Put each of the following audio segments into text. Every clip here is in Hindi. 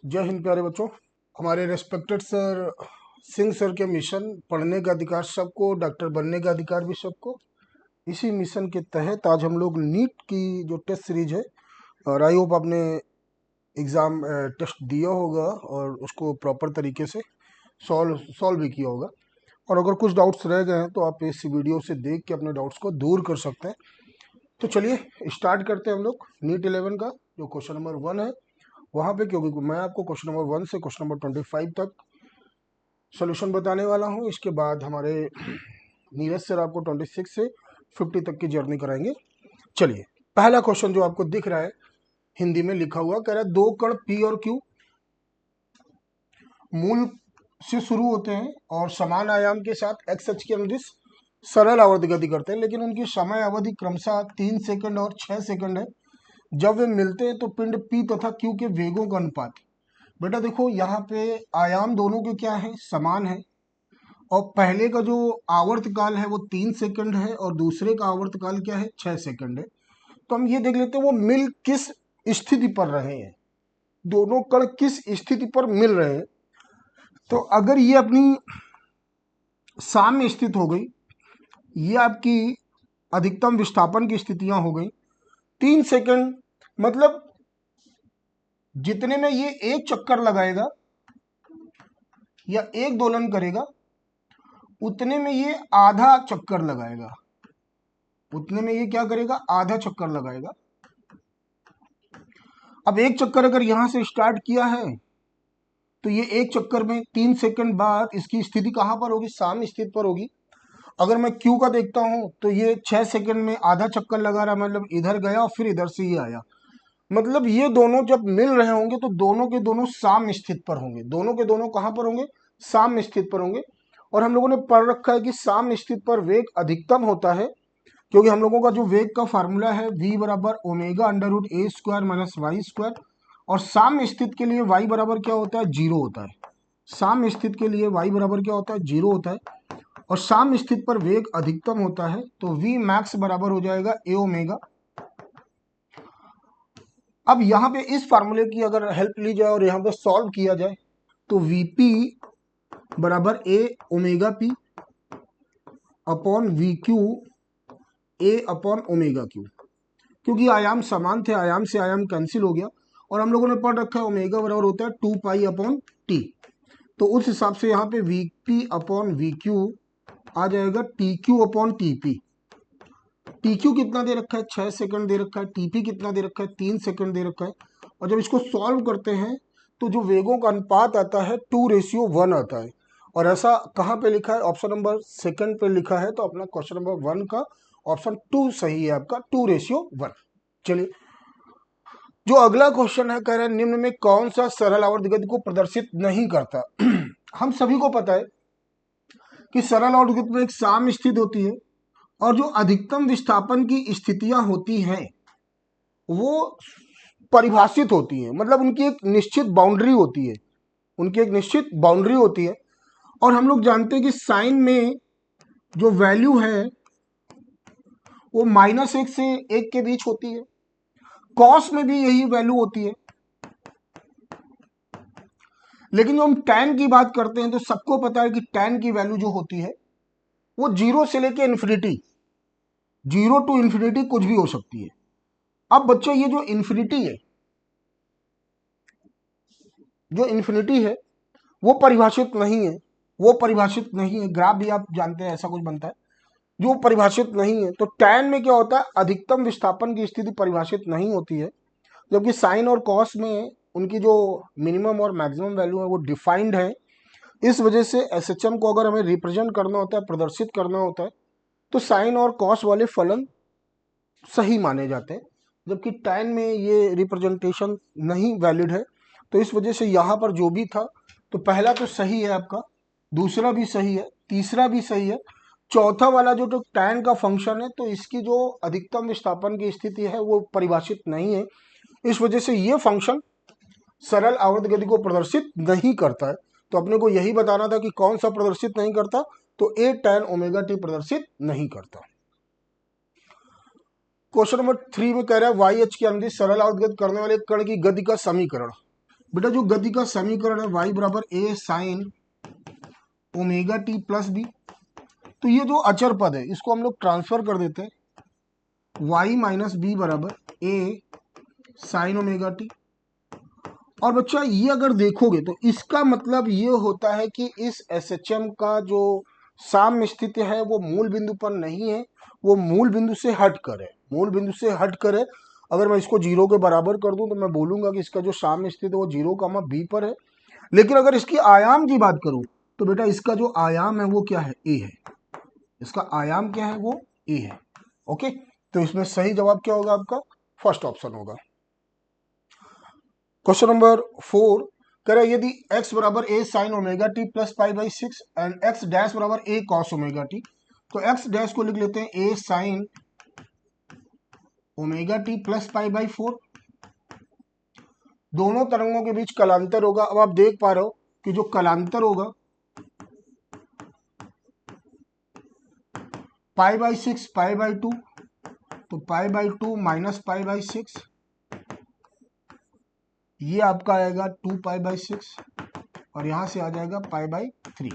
जय हिंद प्यारे बच्चों। हमारे रेस्पेक्टेड सर सिंह सर के मिशन पढ़ने का अधिकार सबको, डॉक्टर बनने का अधिकार भी सबको। इसी मिशन के तहत आज हम लोग नीट की जो टेस्ट सीरीज है, और आई होप आपने एग्ज़ाम टेस्ट दिया होगा और उसको प्रॉपर तरीके से सॉल्व भी किया होगा। और अगर कुछ डाउट्स रह गए हैं तो आप इस वीडियो से देख के अपने डाउट्स को दूर कर सकते हैं। तो चलिए स्टार्ट करते हैं हम लोग नीट 11 का जो क्वेश्चन नंबर 1 है वहाँ पे, क्योंकि मैं आपको क्वेश्चन नंबर 1 से क्वेश्चन नंबर 25 तक सोल्यूशन बताने वाला हूँ। इसके बाद हमारे नीरज सर आपको 26 से 50 तक की जर्नी कराएंगे। चलिए, पहला क्वेश्चन जो आपको दिख रहा है हिंदी में लिखा हुआ, कह रहा है दो कण पी और क्यू मूल से शुरू होते हैं और समान आयाम के साथ एक्स अक्ष की अनुदिश सरल आवर्त गति करते हैं, लेकिन उनकी समय अवधि क्रमशः 3 सेकंड और 6 सेकंड है। जब वे मिलते हैं तो पिंड पी तथा क्यू के वेगों का अनुपात। बेटा देखो, यहाँ पे आयाम दोनों के क्या है, समान है। और पहले का जो आवर्त काल है वो 3 सेकंड है और दूसरे का आवर्त काल क्या है, 6 सेकंड है। तो हम ये देख लेते हैं वो मिल किस स्थिति पर रहे हैं, दोनों कण किस स्थिति पर मिल रहे हैं। तो अगर ये अपनी साम्य स्थित हो गई, ये आपकी अधिकतम विस्थापन की स्थितियां हो गई। 3 सेकंड मतलब जितने में ये एक चक्कर लगाएगा या एक दोलन करेगा, उतने में ये आधा चक्कर लगाएगा। उतने में ये क्या करेगा, आधा चक्कर लगाएगा। अब एक चक्कर अगर यहां से स्टार्ट किया है तो ये एक चक्कर में 3 सेकंड बाद इसकी स्थिति कहां पर होगी, साम्य स्थिति पर होगी। अगर मैं क्यू का देखता हूं तो ये 6 सेकंड में आधा चक्कर लगा रहा, मतलब इधर गया और फिर इधर से ये आया। मतलब ये दोनों जब मिल रहे होंगे तो दोनों के दोनों साम्य स्थिति पर होंगे। दोनों के दोनों कहां पर होंगे, साम्य स्थिति पर होंगे। और हम लोगों ने पढ़ रखा है कि साम्य स्थिति पर वेग अधिकतम होता है, क्योंकि हम लोगों का जो वेग का फार्मूला है v बराबर omega under root A square minus Y square. और साम्य स्थिति के लिए y बराबर क्या होता है, 0 होता है। साम्य स्थिति के लिए y बराबर क्या होता है, 0 होता है। और साम्य स्थिति पर वेग अधिकतम होता है तो v मैक्स बराबर हो जाएगा a ओमेगा। अब यहाँ पे इस फार्मूले की अगर हेल्प ली जाए और यहाँ पे सॉल्व किया जाए तो vp बराबर a omega p upon vq a upon omega q। क्योंकि आयाम समान थे, आयाम से आयाम कैंसिल हो गया। और हम लोगों ने पढ़ रखा है ओमेगा बराबर होता है 2 पाई अपॉन टी। तो उस हिसाब से यहाँ पे vp अपॉन vq आ जाएगा tq अपॉन tp। tq कितना दे रखा है, 6 सेकंड दे रखा है। tp कितना दे रखा है, 3 सेकंड दे रखा है। और जब इसको सॉल्व करते हैं तो जो वेगों का अनुपात आता है 2:1 आता है। और ऐसा कहाँ पे लिखा है, ऑप्शन नंबर सेकंड पे लिखा है। तो अपना क्वेश्चन नंबर 1 का ऑप्शन 2 सही है आपका, 2:1। चलिए, जो अगला क्वेश्चन है, कह रहे हैं निम्न में कौन सा सरल आवर्त गति को प्रदर्शित नहीं करता। हम सभी को पता है कि सरल आवर्त गति में एक साम्य स्थिति होती है और जो अधिकतम विस्थापन की स्थितियां होती हैं वो परिभाषित होती हैं, मतलब उनकी एक निश्चित बाउंड्री होती है। उनकी एक निश्चित बाउंड्री होती है। और हम लोग जानते हैं कि साइन में जो वैल्यू है वो -1 से 1 के बीच होती है। कॉस में भी यही वैल्यू होती है। लेकिन जब हम टैन की बात करते हैं तो सबको पता है कि टैन की वैल्यू जो होती है वो 0 से लेके इन्फिनिटी, 0 टू इन्फिनिटी कुछ भी हो सकती है। अब बच्चों, ये जो इन्फिनिटी है, जो इन्फिनिटी है वो परिभाषित नहीं है। वो परिभाषित नहीं है। ग्राफ भी आप जानते हैं ऐसा कुछ बनता है जो परिभाषित नहीं है। तो टैन में क्या होता है, अधिकतम विस्थापन की स्थिति परिभाषित नहीं होती है, जबकि साइन और कॉस में उनकी जो मिनिमम और मैक्सिमम वैल्यू है वो डिफाइंड है। इस वजह से एसएचएम को अगर हमें रिप्रेजेंट करना होता है, प्रदर्शित करना होता है, तो साइन और कॉस वाले फलन सही माने जाते हैं, जबकि टैन में ये रिप्रेजेंटेशन नहीं वैलिड है। तो इस वजह से यहाँ पर जो भी था, तो पहला तो सही है आपका, दूसरा भी सही है, तीसरा भी सही है। चौथा वाला जो तो टैन का फंक्शन है, तो इसकी जो अधिकतम विस्थापन की स्थिति है वो परिभाषित नहीं है। इस वजह से ये फंक्शन सरल आवर्त गति को प्रदर्शित नहीं करता है। तो अपने को यही बताना था कि कौन सा प्रदर्शित नहीं करता, तो ए टैन ओमेगा टी प्रदर्शित नहीं करता। क्वेश्चन नंबर 3 में कह रहा है वाई एच के अनुदिश सरल आवर्त गति करने वाले कण की गति का समीकरण। बेटा जो गति का समीकरण है y बराबर a sine omega t plus B, तो ये जो अचर पद है इसको हम लोग ट्रांसफर कर देते हैं y माइनस बी बराबर a साइन ओमेगा टी। और बच्चा ये अगर देखोगे तो इसका मतलब ये होता है कि इस SHM का जो साम्य स्थिति है वो मूल बिंदु पर नहीं है, वो मूल बिंदु से हट कर है, मूल बिंदु से हट कर है। अगर मैं इसको 0 के बराबर कर दूं तो मैं बोलूंगा कि इसका जो साम्य स्थिति है वो 0, b पर है। लेकिन अगर इसकी आयाम की बात करूं तो बेटा इसका जो आयाम है वो क्या है, a है। इसका आयाम क्या है, वो a है। ओके, तो इसमें सही जवाब क्या होगा आपका, फर्स्ट ऑप्शन होगा। क्वेश्चन नंबर 4 कह रहा है यदि x बराबर a sine omega t plus pi by 6 and x dash बराबर a कॉस ओमेगा टी, तो x डैश को लिख लेते हैं a sine omega t plus pi by 4। दोनों तरंगों के बीच कलांतर होगा। अब आप देख पा रहे हो कि जो कलांतर होगा पाई बाई 6 पाई बाई 2, तो pi by 2 minus pi by 6, ये आपका आएगा 2 पाई बाई 6 और यहां से आ जाएगा पाई बाई 3।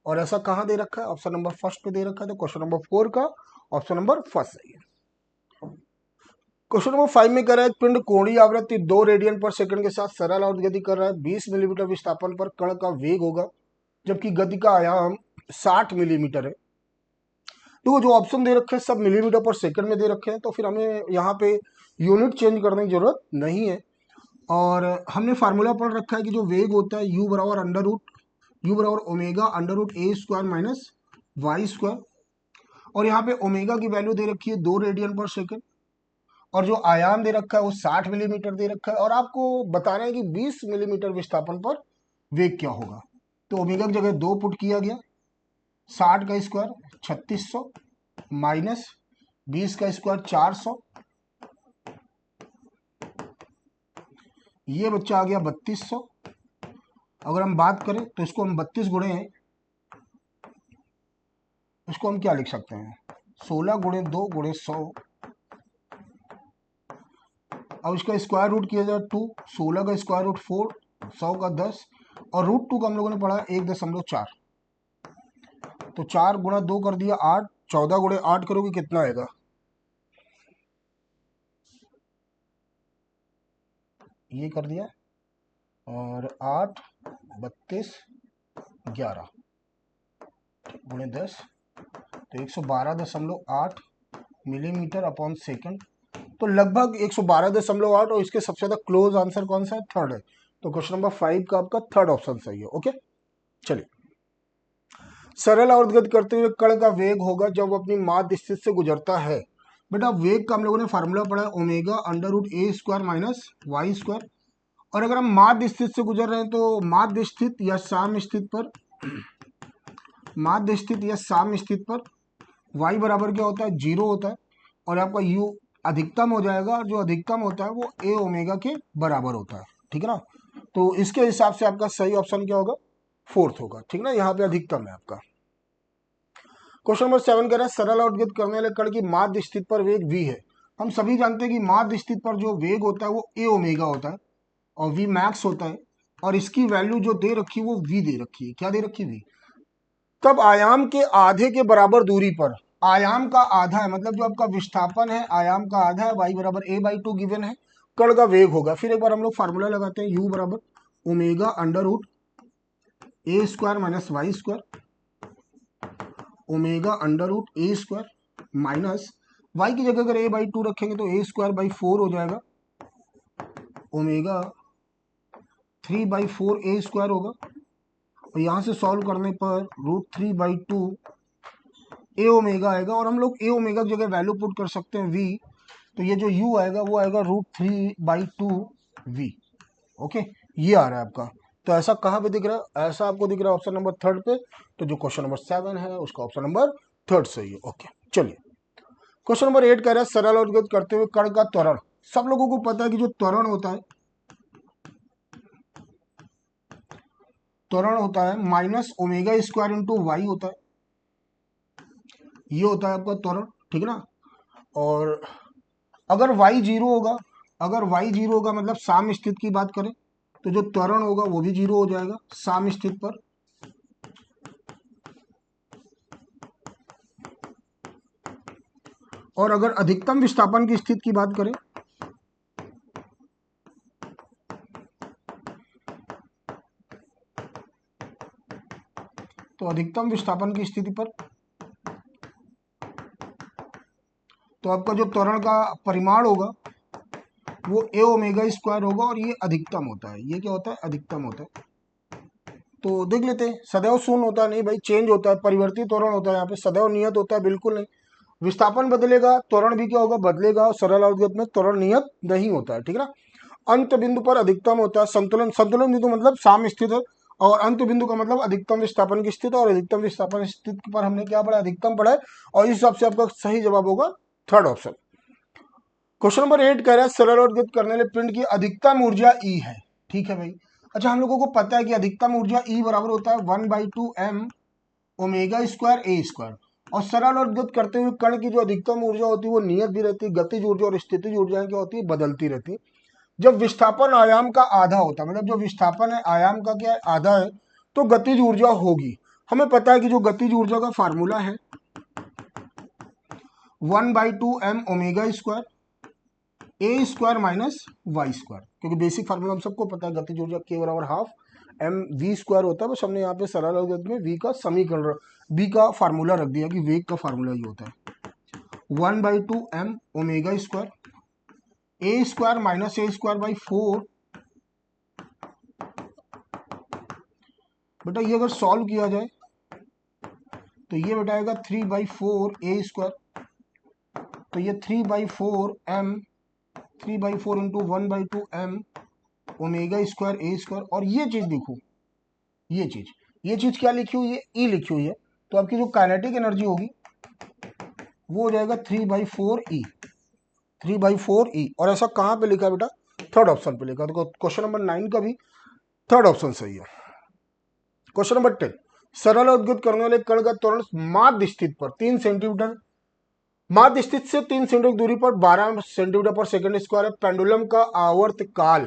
और ऐसा कहां दे रखा है, ऑप्शन नंबर फर्स्ट पे दे रखा है। तो क्वेश्चन नंबर 4 का ऑप्शन नंबर फर्स्ट सही है। क्वेश्चन नंबर 5 में कह रहा है पिंड कोणीय आवृत्ति 2 रेडियन पर सेकंड के साथ सरल और गति कर रहा है। 20 मिलीमीटर विस्थापन पर कण का वेग होगा जबकि गति का आयाम 60 मिलीमीटर है। तो जो ऑप्शन दे रखे हैं सब मिलीमीटर पर सेकंड में दे रखे हैं, तो फिर हमें यहाँ पे यूनिट चेंज करने की जरूरत नहीं है। और हमने फार्मूला पढ़ रखा है कि जो वेग होता है u बराबर अंडर रूट यू बराबर omega under root A square minus Y square. और यहाँ पे ओमेगा की वैल्यू दे रखी है 2 रेडियन पर सेकंड और जो आयाम दे रखा है वो 60 मिलीमीटर दे रखा है। और आपको बताना है कि 20 मिलीमीटर विस्थापन पर वेग क्या होगा। तो ओमेगा की जगह 2 पुट किया गया, 60 का स्क्वायर 3600 माइनस 20 का स्क्वायर 400, ये बच्चा आ गया 3200। अगर हम बात करें तो इसको हम 32 गुणे हैं, इसको हम क्या लिख सकते हैं 16 गुणे 2 गुणे 100। अब इसका स्क्वायर रूट किया जाए 2, 16 का स्क्वायर रूट 4, 100 का 10 और रूट 2 का हम लोगों ने पढ़ा 1.4। तो 4 गुणा 2 कर दिया 8, 14 गुणे 8 करोगे कितना आएगा, ये कर दिया और 8 32 11 गुणे 10 तो 112.8 मिलीमीटर अपॉन सेकंड। तो लगभग 112.8 और इसके सबसे ज्यादा क्लोज आंसर कौन सा है, थर्ड है। तो क्वेश्चन नंबर 5 का आपका थर्ड ऑप्शन सही है। ओके, चलिए। सरल अवगत करते हुए कण का वेग होगा जब वो अपनी माध्य स्थिति से गुजरता है। बेटा वेग का हम लोगों ने फार्मूला पढ़ा है omega under root A square minus Y square. और अगर हम माध्य स्थिति से गुजर रहे हैं तो माध्य स्थिति या साम्य स्थिति पर माध्य स्थिति या साम्य स्थिति पर y बराबर क्या होता है, 0 होता है और आपका u अधिकतम हो जाएगा और जो अधिकतम होता है वो a ओमेगा के बराबर होता है। ठीक है ना, तो इसके हिसाब से आपका सही ऑप्शन क्या होगा, फोर्थ होगा। ठीक ना, यहाँ पे अधिकतम है आपका। क्वेश्चन नंबर 7 कह रहा है सरल अवगत करने वाले कण की माध्य स्थिति पर वेग v है। हम सभी जानते हैं कि माध्य स्थिति पर जो वेग होता है वो a ओमेगा होता है और v मैक्स होता है और इसकी वैल्यू जो दे रखी है वो v दे रखी है। क्या दे रखी है, v। तब आयाम के आधे के बराबर दूरी पर, आयाम का आधा है मतलब जो आपका विस्थापन है आयाम का आधा है, y बराबर a बाई 2 गिवन है, कण का वेग होगा। फिर एक बार हम लोग फार्मूला लगाते हैं u बराबर omega under root A square minus Y square, omega under root A square minus y की जगह अगर a बाई 2 रखेंगे तो a स्क्वायर बाई 4 हो जाएगा, ओमेगा 3 बाई 4 a स्क्वायर होगा और यहां से सॉल्व करने पर रूट 3 बाई 2 ए ओमेगा आएगा। और हम लोग ए ओमेगा की जगह वैल्यू पुट कर सकते हैं v, तो ये जो u आएगा वो आएगा रूट 3 बाई 2 v। ओके, ये आ रहा है आपका। तो ऐसा कहाँ पे दिख रहा है, ऐसा आपको दिख रहा है ऑप्शन नंबर थर्ड पे। तो जो क्वेश्चन नंबर 7 है उसका ऑप्शन नंबर थर्ड सही है। ओके, चलिए। क्वेश्चन नंबर 8 कह रहा है सरल अवगत करते हुए कण का त्वरण। सब लोगों को पता है कि जो त्वरण होता है minus omega square into Y होता है, ये होता है आपका त्वरण। ठीक है ना, और अगर y 0 होगा, अगर y 0 होगा मतलब साम्य स्थिति की बात करें तो जो त्वरण होगा वो भी 0 हो जाएगा साम स्थिति पर। और अगर अधिकतम विस्थापन की स्थिति की बात करें तो अधिकतम विस्थापन की स्थिति पर तो आपका जो त्वरण का परिमाण होगा वो ए ओमेगा स्क्वायर होगा और ये अधिकतम होता है। ये क्या होता है? अधिकतम होता है। तो देख लेते हैं, सदैव शून्य होता है नहीं भाई, चेंज होता है, परिवर्तित त्वरण होता है। यहाँ पे सदैव नियत होता है बिल्कुल नहीं। विस्थापन बदलेगा, त्वरण भी क्या होगा? बदलेगा। और सरल अवगत में त्वरण नियत नहीं होता है, ठीक है ना। अंत बिंदु पर अधिकतम होता है। संतुलन, संतुलन बिंदु मतलब साम स्थित है, और अंत बिंदु का मतलब अधिकतम विस्थापन की स्थिति। और अधिकतम विस्थापन स्थिति पर हमने क्या पढ़ा? अधिकतम पढ़ा है। और इस हिसाब से आपका सही जवाब होगा थर्ड ऑप्शन। क्वेश्चन नंबर 8 कह रहा है सरल और गति करने वाले पिंड की अधिकतम ऊर्जा ई है। ठीक है भाई। अच्छा, हम लोगों को पता है कि अधिकतम ऊर्जा ई बराबर होता है 1/2m omega square A square. और सरल और गति करते हुए कण की जो अधिकतम ऊर्जा होती है वो नियत भी रहती है। गतिज ऊर्जा और स्थितिज ऊर्जा क्या होती है? बदलती रहती है। जब विस्थापन आयाम का आधा होता है, मतलब जो विस्थापन है आयाम का क्या है? आधा है, तो गतिज ऊर्जा होगी। हमें पता है कि जो गतिज ऊर्जा का फार्मूला है 1/2m omega square A square minus Y square, क्योंकि बेसिक फार्मूला हम सबको पता है गतिज ऊर्जा के बराबर हाफ एम वी स्क्वायर होता है। बस हमने यहाँ पे सरल अवगत में वी का समीकरण, वी का फार्मूला रख दिया कि वेग का फार्मूला ये होता है 1/2m omega square A square minus A square by 4। बेटा ये अगर सॉल्व किया जाए तो ये बेटा आएगा 3/4 ए स्क्वायर, तो ये 3/4m 3/4 into 1/2m omega square A square. और ये चीज देखो, ये चीज क्या लिखी हुई है? ई लिखी हुई है। तो आपकी जो काइनेटिक एनर्जी होगी वो हो जाएगा 3/4 ई, 3/4 ई। और ऐसा कहाँ पे लिखा है बेटा? थर्ड ऑप्शन पे लिखा। तो क्वेश्चन नंबर 9 का भी थर्ड ऑप्शन सही है। क्वेश्चन नंबर 10, सरल उद्गत करने वाले कण का त्वरण माध्य स्थिति पर 3 सेंटीमीटर, माध्य स्थिति से 3 सेंटीमीटर दूरी पर 12 सेंटीमीटर पर सेकंड स्क्वायर है। पेंडुलम का आवर्त काल,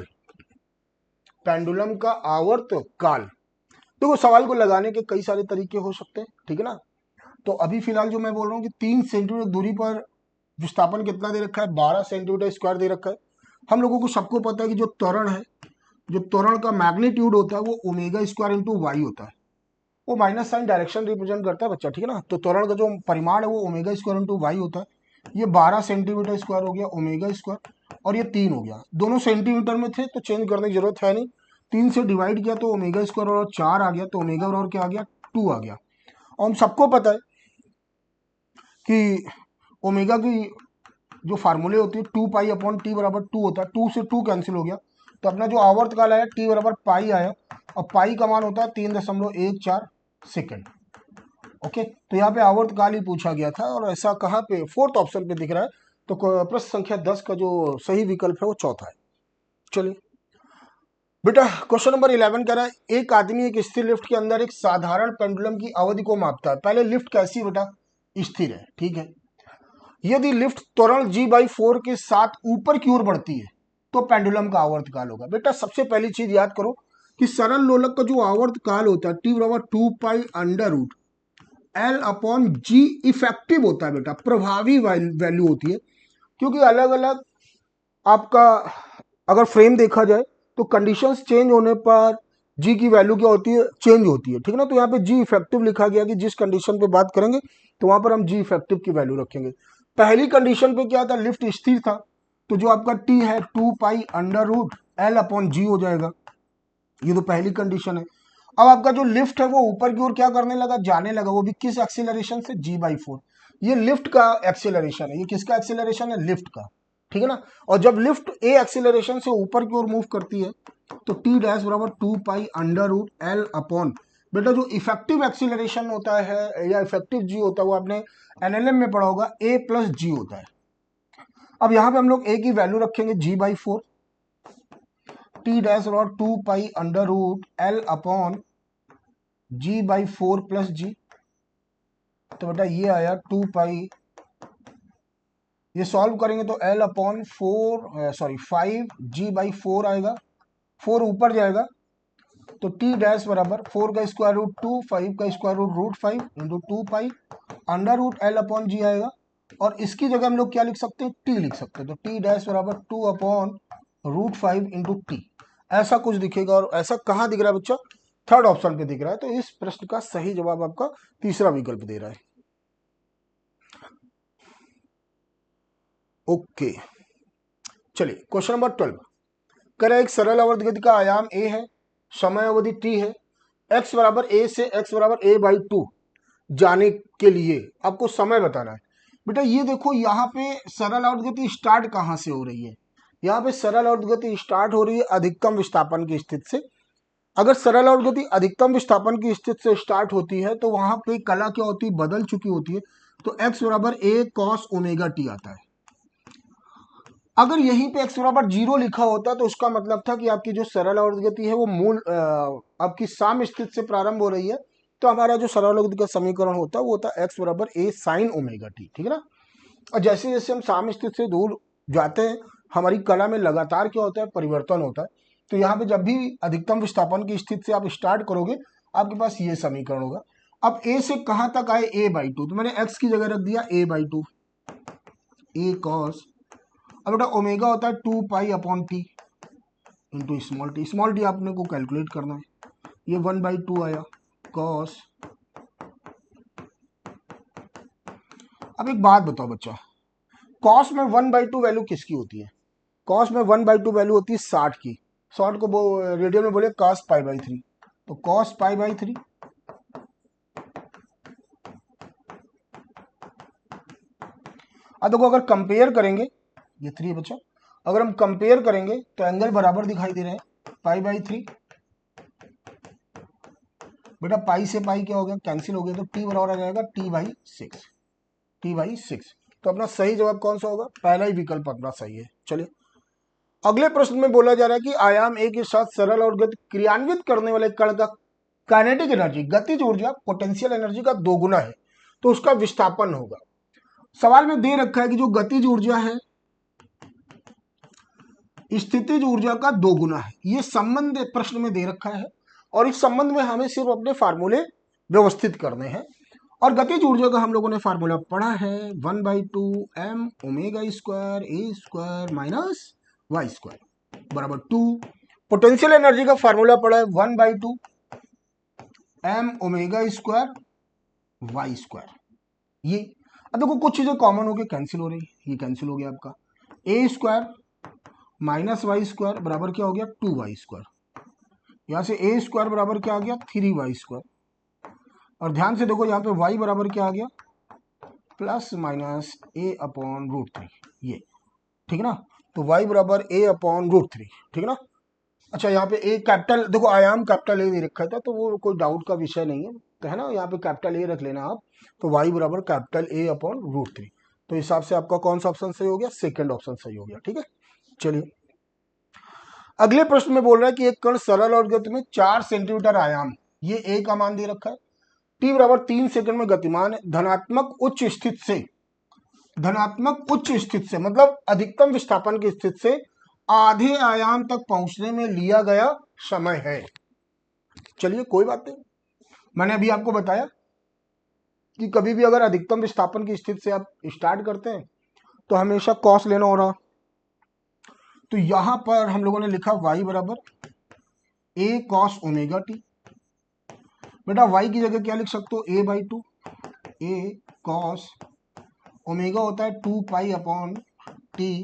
पेंडुलम का आवर्त काल। देखो सवाल को लगाने के कई सारे तरीके हो सकते हैं, ठीक है ना। तो अभी फिलहाल जो मैं बोल रहा हूँ कि 3 सेंटीमीटर दूरी पर विस्थापन कितना दे रखा है? 12 सेंटीमीटर स्क्वायर दे रखा है। हम लोगों को सबको पता है कि जो त्वरण है, जो त्वरण का मैग्नीट्यूड होता है वो ओमेगा स्क्वायर इंटू वाई होता है। वो माइनस साइन डायरेक्शन रिप्रेजेंट करता है बच्चा, ठीक है ना। तो त्वरण का जो परिमाण है वो ओमेगा स्क्वायर इंटू वाई होता है। ये 12 सेंटीमीटर स्क्वायर हो गया ओमेगा स्क्वायर, और ये 3 हो गया। दोनों सेंटीमीटर में थे तो चेंज करने की जरूरत है नहीं। 3 से डिवाइड किया तो ओमेगा स्क्वायर और 4 आ गया, तो ओमेगा और क्या आ गया? 2 आ गया। और हम सबको पता है कि ओमेगा की जो फार्मूले होती है 2π/t बराबर 2 होता है। 2 से 2 कैंसिल हो गया, तो अपना जो आवर्त काल आया t बराबर पाई आया, और पाई का मान होता है 3.14 सेकेंड। ओके, तो यहाँ पे आवर्त काल ही पूछा गया था, और ऐसा कहाँ पे? फोर्थ ऑप्शन पे दिख रहा है। तो प्रश्न संख्या 10 का जो सही विकल्प है वो चौथा है। चलिए बेटा, क्वेश्चन नंबर 11 कह रहा है एक आदमी एक स्थिर लिफ्ट के अंदर एक साधारण पेंडुलम की अवधि को मापता है। पहले लिफ्ट कैसी बेटा? स्थिर है, ठीक है। यदि लिफ्ट त्वरण g/4 के साथ ऊपर की ओर बढ़ती है तो पेंडुलम का आवर्त काल होगा। बेटा सबसे पहली चीज याद करो कि सरल लोलक का जो आवर्त काल होता है t बराबर 2π√L/g इफेक्टिव होता है बेटा, प्रभावी वैल्यू होती है। क्योंकि अलग अलग आपका अगर फ्रेम देखा जाए तो कंडीशंस चेंज होने पर जी की वैल्यू क्या होती है? चेंज होती है, ठीक है ना। तो यहाँ पे जी इफेक्टिव लिखा गया कि जिस कंडीशन पे बात करेंगे तो वहां पर हम जी इफेक्टिव की वैल्यू रखेंगे। पहली कंडीशन पे क्या था? लिफ्ट स्थिर था, तो जो आपका टी है 2π√L/g हो जाएगा। ये तो पहली कंडीशन है। अब आपका जो लिफ्ट है वो ऊपर की ओर क्या करने लगा? जाने लगा। वो भी किस एक्सीलरेशन से? g/4। ये लिफ्ट का एक्सीलरेशन है। ये किसका एक्सीलरेशन है? लिफ्ट का, ठीक है ना। और जब लिफ्ट ए एक्सीलरेशन से ऊपर की ओर मूव करती है तो टी डैश बराबर 2π√L/, बेटा जो इफेक्टिव एक्सीलरेशन होता है या इफेक्टिव जी होता है वो आपने एनएलएम में पढ़ा होगा, ए प्लस जी होता है। अब यहां पे हम लोग ए की वैल्यू रखेंगे g/4, टी डैश बराबर 2π√L/g/4 प्लस जी। तो बेटा ये आया 2π, ये सॉल्व करेंगे तो L/4 5g/4 आएगा, 4 ऊपर जाएगा तो टी डैश बराबर 4 का स्क्वायर रूट 2, 5 का square root 5 into 2 pi under root L upon G आएगा। और इसकी जगह हम लोग क्या लिख सकते हैं, टी लिख सकते हैं। तो टी डैश बराबर 2 अपॉन रूट 5 इंटू टी, ऐसा कुछ दिखेगा। और ऐसा कहाँ दिख रहा है बच्चा, थर्ड ऑप्शन पे दिख रहा है। तो इस प्रश्न का सही जवाब आपका तीसरा विकल्प दे रहा है। ओके, चलिए क्वेश्चन नंबर 12 कह रहा है एक सरल आवर्त गति का आयाम ए है, समय अवधि टी है, x बराबर ए से x बराबर a बाई 2 जाने के लिए आपको समय बताना है। बेटा ये देखो यहाँ पे सरल आवर्त गति स्टार्ट कहाँ से हो रही है, यहाँ पे सरल आवर्त गति स्टार्ट हो रही है अधिकतम विस्थापन की स्थिति से। अगर सरल आवर्त गति अधिकतम विस्थापन की स्थिति से स्टार्ट होती है तो वहां पे कला क्या होती है, बदल चुकी होती है। तो x बराबर a cos ओमेगा टी आता है। अगर यहीं पे x बराबर 0 लिखा होता तो उसका मतलब था कि आपकी जो सरल आवर्त गति है वो मूल आपकी साम स्थिति से प्रारंभ हो रही है। तो हमारा जो सरल आवर्त गति का समीकरण होता है वो होता है x बराबर a साइन ओमेगा टी, ठीक है ना। और जैसे जैसे हम साम स्थिति से दूर जाते हैं हमारी कला में लगातार क्या होता है, परिवर्तन होता है। तो यहाँ पे जब भी अधिकतम विस्थापन की स्थिति से आप स्टार्ट करोगे आपके पास ये समीकरण होगा। अब a से कहाँ तक आए, a बाई 2, तो मैंने x की जगह रख दिया a बाई 2, a कॉस। अब बेटा ओमेगा होता है 2 pi upon T into small T, small T आपने को कैलकुलेट करना है। ये 1 बाई 2 आया कॉस। अब एक बात बताओ बच्चा, कॉस में 1 बाई 2 वैल्यू किसकी होती है, कॉस में 1 बाई 2 वैल्यू होती है 60 की। 60 को रेडियन में बोले कॉस पाई बाई 3, तो कॉस पाई बाई 3। अब देखो अगर कंपेयर करेंगे, ये 3 बच्चा, अगर हम कंपेयर करेंगे तो एंगल बराबर दिखाई दे रहे हैं, पाई बाई 3। बेटा पाई से पाई क्या हो गया, कैंसिल हो गया, तो टी बराबर आ जाएगा टी बाई 6, टी बाई 6। तो अपना सही जवाब कौन सा होगा, पहला ही विकल्प अपना सही है। चलिए अगले प्रश्न में बोला जा रहा है कि आयाम ए के साथ सरल और गति क्रियान्वित करने वाले कण का काइनेटिक एनर्जी, गतिज ऊर्जा पोटेंशियल एनर्जी का 2 गुना है, तो उसका विस्थापन होगा। सवाल में दे रखा है कि जो गतिज ऊर्जा है स्थितिज ऊर्जा का 2 गुना है, ये संबंध प्रश्न में दे रखा है। और इस संबंध में हमें सिर्फ अपने फार्मूले व्यवस्थित करने हैं। और गतिज ऊर्जा का हम लोगों ने फार्मूला पढ़ा है 1/2 m omega square A square minus Y square बराबर 2। पोटेंशियल एनर्जी का फार्मूला पढ़ा है 1/2 m omega square Y square. ये अब देखो कुछ चीजें कॉमन होकर कैंसिल हो रही, ये कैंसिल हो गया आपका। ए स्क्वायर माइनस वाई स्क्वायर बराबर क्या हो गया 2y स्क्वायर। यहां से ए स्क्वायर बराबर क्या आ गया 3y स्क्वायर। और ध्यान से देखो यहाँ पे y बराबर क्या आ गया plus minus a upon root 3, ये ठीक है ना। तो y बराबर a अपॉन रूट 3, ठीक है ना। अच्छा यहाँ पे a कैपिटल, देखो आयाम कैपिटल a दे रखा था तो वो कोई डाउट का विषय नहीं है, तो है ना, यहाँ पे कैपिटल a रख लेना आप। तो y बराबर कैपिटल a अपॉन रूट 3। तो हिसाब से आपका कौन सा ऑप्शन सही हो गया, सेकंड ऑप्शन सही हो गया, ठीक है। चलिए अगले प्रश्न में बोल रहा है कि एक कण सरल और गति में 4 सेंटीमीटर आयाम, ये a का मान दे रखा है, t बराबर 3 सेकंड में गतिमान है, धनात्मक उच्च स्थिति से, धनात्मक उच्च स्थिति से मतलब अधिकतम विस्थापन की स्थिति से आधे आयाम तक पहुंचने में लिया गया समय है। चलिए कोई बात नहीं, मैंने अभी आपको बताया कि कभी भी अगर अधिकतम विस्थापन की स्थिति से आप स्टार्ट करते हैं तो हमेशा कॉस लेना हो रहा। तो यहां पर हम लोगों ने लिखा y बराबर a कॉस ओमेगा टी। बेटा y की जगह क्या लिख सकते हो, a by 2, a cos omega होता है 2 पाई अपॉन टी,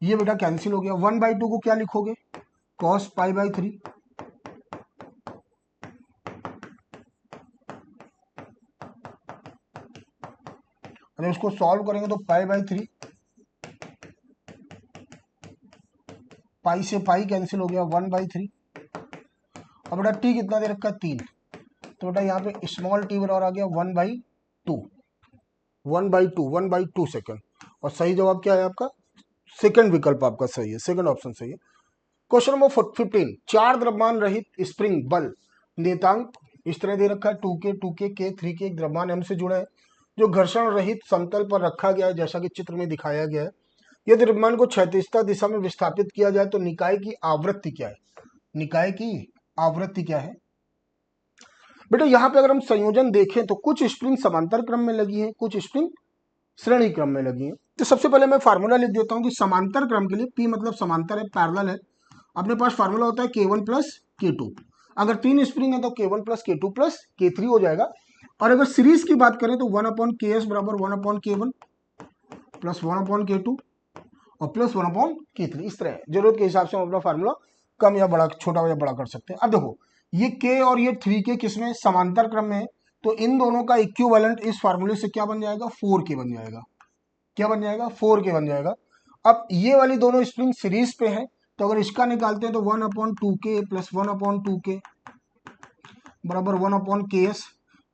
ये बेटा कैंसिल हो गया। 1/2 को क्या लिखोगे, कॉस पाई बाई 3। अरे उसको सॉल्व करेंगे तो पाई बाई 3, पाई से पाई कैंसिल हो गया 1/3। अब बेटा टी कितना दे रखा है 3, तो बेटा यहाँ पे स्मॉल टी बराबर आ गया 1/2, 1/2 सेकंड। और सही जवाब क्या है आपका, सेकंड विकल्प आपका सही है, सेकंड ऑप्शन सही है। क्वेश्चन नंबर 15, 4 द्रव्यमान रहित स्प्रिंग बल नियतांक इस तरह दे रखा है 2k 2k k 3k, एक द्रव्यमान m से जुड़ा है जो घर्षण रहित समतल पर रखा गया है जैसा कि चित्र में दिखाया गया है। ये द्रव्यमान को क्षैतिजता दिशा में विस्थापित किया जाए तो निकाय की आवृत्ति क्या है? निकाय की आवृत्ति क्या है बेटा? यहाँ पे अगर हम संयोजन देखें तो कुछ स्प्रिंग समांतर क्रम में लगी है, कुछ स्प्रिंग श्रेणी क्रम में लगी है। तो सबसे पहले मैं फार्मूला लिख देता हूँ कि समांतर क्रम के लिए P मतलब समांतर है, पैरेलल है, अपने पास फार्मूला होता है K1 प्लस K2। अगर 3 स्प्रिंग है तो K1 plus K2 plus K3 हो जाएगा। और अगर सीरीज की बात करें तो 1/KS बराबर 1/K1 प्लस 1/K2 और प्लस 1/K3। इस तरह जरूरत के हिसाब से हम अपना फार्मूला कम या बड़ा, छोटा या बड़ा कर सकते हैं। अब देखो ये K और ये 3K किसमें? समांतर क्रम में है, तो इन दोनों का इक्विवेलेंट इस फार्मूले से क्या बन जाएगा? 4K बन जाएगा। क्या बन जाएगा? 4K बन जाएगा। अब ये वाली दोनों स्प्रिंग सीरीज पे है, तो अगर इसका निकालते हैं तो 1/2K प्लस 1/2K बराबर 1/KS।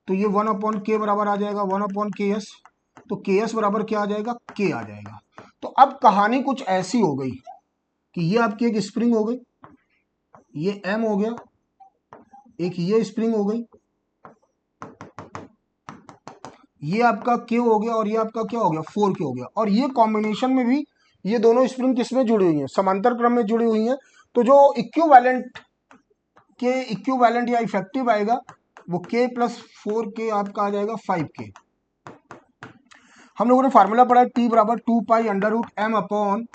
तो ये 1/K बराबर आ जाएगा 1/KS। तो KS बराबर क्या आ जाएगा? K आ जाएगा। तो अब कहानी कुछ ऐसी हो गई कि ये आपकी एक स्प्रिंग हो गई, ये M हो गया, एक ये स्प्रिंग हो गई, ये आपका K हो गया और ये आपका क्या हो गया? 4K हो गया। और ये कॉम्बिनेशन में भी ये दोनों स्प्रिंग किसमें जुड़ी हुई हैं? समांतर क्रम में जुड़ी हुई हैं। तो जो इक्विवेलेंट के इक्विवेलेंट या इफेक्टिव आएगा वो K प्लस 4K आपका आ जाएगा 5K। हम लोगों ने फार्मूला पढ़ा है T बराबर 2 pi under root M upon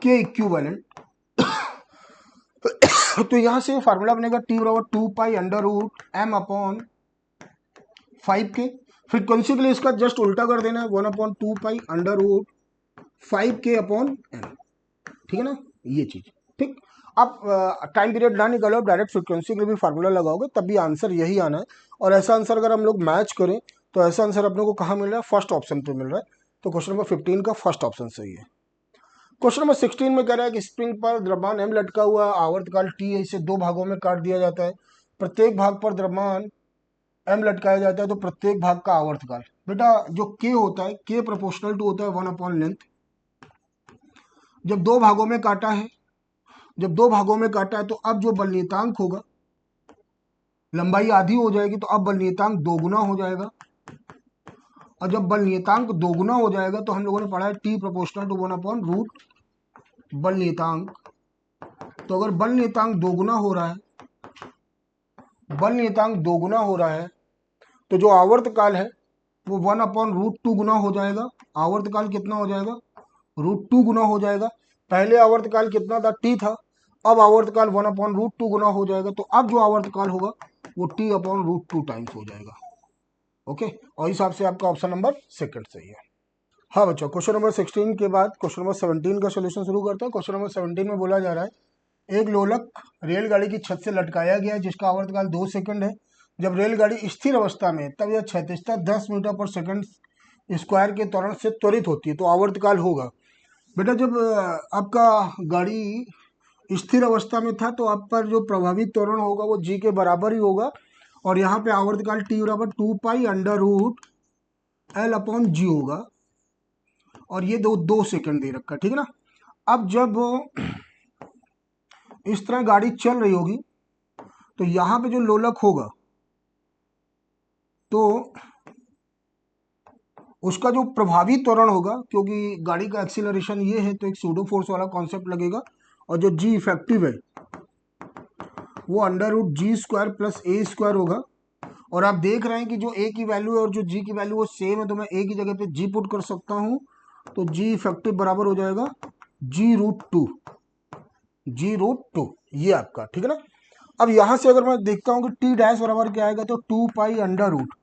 K equivalent. तो यहां से फार्मूला बनेगा T बराबर 2 pi under root M upon 5K। Frequency के लिए इसका जस्ट उल्टा कर देना है, 1/2 pi under root 5K upon M। ठीक है ना, ये चीज ठीक। अब टाइम पीरियड ना निकालो, डायरेक्ट फ्रीक्वेंसी के लिए भी फार्मूला लगाओगे तब भी आंसर यही आना है। और ऐसा आंसर अगर हम लोग मैच करें तो ऐसा आंसर अपने को कहाँ मिल रहा है? फर्स्ट ऑप्शन पे मिल रहा है। तो क्वेश्चन नंबर 15 का फर्स्ट ऑप्शन सही है। क्वेश्चन नंबर 16 में कह रहा है कि स्प्रिंग पर द्रव्यमान M लटका हुआ, आवर्तकाल T है, इसे 2 भागों में काट दिया जाता है। प्रत्येक भाग पर द्रव्यमान M लटकाया जाता है तो प्रत्येक भाग का आवर्तकाल। बेटा जो K होता है, K प्रोपोर्शनल टू होता है 1/लेंथ। जब 2 भागों में काटा है, जब 2 भागों में काटा है तो अब जो बल नियतांक होगा, लंबाई आधी हो जाएगी तो अब बल नियतांक दोगुना हो जाएगा। और जब बल नियतांक दोगुना हो जाएगा तो हम लोगों ने पढ़ा है T प्रोपोर्शनल टू 1/रूट बल नियतांक। तो अगर बल नियतांक दोगुना हो रहा है, बल नियतांक दोगुना हो रहा है तो जो आवर्तकाल है वो 1/√2 गुना हो जाएगा। आवर्तकाल कितना हो जाएगा? √2 गुना हो जाएगा। पहले आवर्तकाल कितना था? T था। अब आवर्तकाल 1/√2 गुना हो जाएगा। तो अब जो आवर्तकाल होगा वो T/√2 टाइम्स हो जाएगा। ओके, और इस हिसाब से आपका ऑप्शन नंबर सेकंड सही है। हाँ बच्चों, क्वेश्चन नंबर 16 के बाद क्वेश्चन नंबर 17 का सोल्यूशन शुरू करते हैं। क्वेश्चन नंबर 17 में बोला जा रहा है एक लोलक रेलगाड़ी की छत से लटकाया गया है जिसका आवर्तकाल 2 सेकंड है। जब रेलगाड़ी स्थिर अवस्था में तब यह क्षैतिजता 10 मीटर पर सेकंड स्क्वायर के त्वरण से त्वरित होती है तो आवर्तकाल होगा। बेटा जब आपका गाड़ी स्थिर अवस्था में था तो आप पर जो प्रभावित त्वरण होगा वो जी के बराबर ही होगा। और यहाँ पे आवर्तकाल T बराबर 2 pi under root L upon G होगा। और ये 2 सेकंड दे रखा है, ठीक है ना। अब जब इस तरह गाड़ी चल रही होगी तो यहाँ पे जो लोलक होगा तो उसका जो प्रभावी त्वरण होगा, क्योंकि गाड़ी का एक्सीलरेशन ये है तो एक सूडो फोर्स वाला कॉन्सेप्ट लगेगा। और जो जी इफेक्टिव है वो अंडर√G² प्लस A² होगा। और आप देख रहे हैं कि जो A की वैल्यू है और जो G की वैल्यू वो सेम है, तो मैं A की जगह पे G पुट कर सकता हूं। तो G इफेक्टिव बराबर हो जाएगा G√2, G√2 ये आपका, ठीक है ना। अब यहां से अगर मैं देखता हूं कि T डैश बराबर क्या आएगा तो 2 pi under root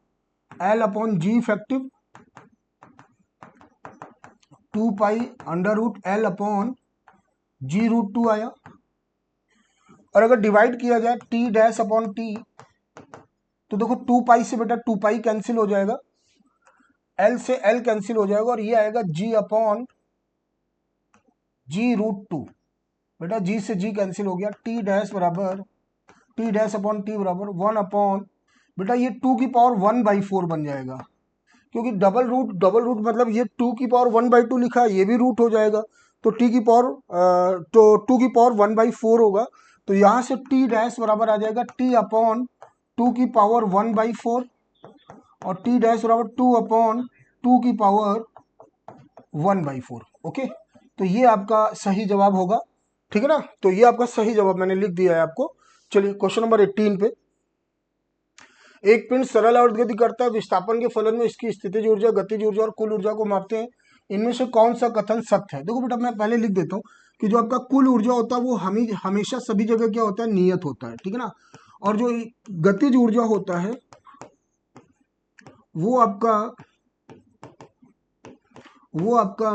L upon G effective, 2 pi under root L upon G√2 आया। और अगर डिवाइड किया जाए T डैश अपॉन T तो देखो 2 पाई से बेटा 2 पाई कैंसिल हो जाएगा, L से L कैंसिल हो जाएगा और ये आएगा G अपॉन G√2। बेटा G से G कैंसिल हो गया। T डैश बराबर T डैश अपॉन T बराबर 1 अपॉन, बेटा ये 2 की पावर 1/4 बन जाएगा, क्योंकि डबल रूट मतलब ये 2 की पावर 1/2 लिखा है, ये भी रूट हो जाएगा। तो T की पावर तो 2 की पावर 1/4 होगा। तो यहाँ से T डैश बराबर आ जाएगा T अपॉन 2 की पावर 1/4 और T डैश बराबर 2 अपॉन 2 की पावर 1/4। ओके, तो ये आपका सही जवाब होगा, ठीक है ना। तो ये आपका सही जवाब मैंने लिख दिया है आपको। चलिए क्वेश्चन नंबर 18 पे, एक पिंड सरल आवर्त गति करता है, विस्थापन के फलन में इसकी स्थितिज ऊर्जा, गतिज ऊर्जा और कुल ऊर्जा को मापते हैं, इनमें से कौन सा कथन सत्य है। देखो बेटा, मैं पहले लिख देता हूँ कि जो आपका कुल ऊर्जा होता है वो हमेशा सभी जगह क्या होता है, नियत होता है, ठीक है ना। और जो गतिज ऊर्जा होता है वो आपका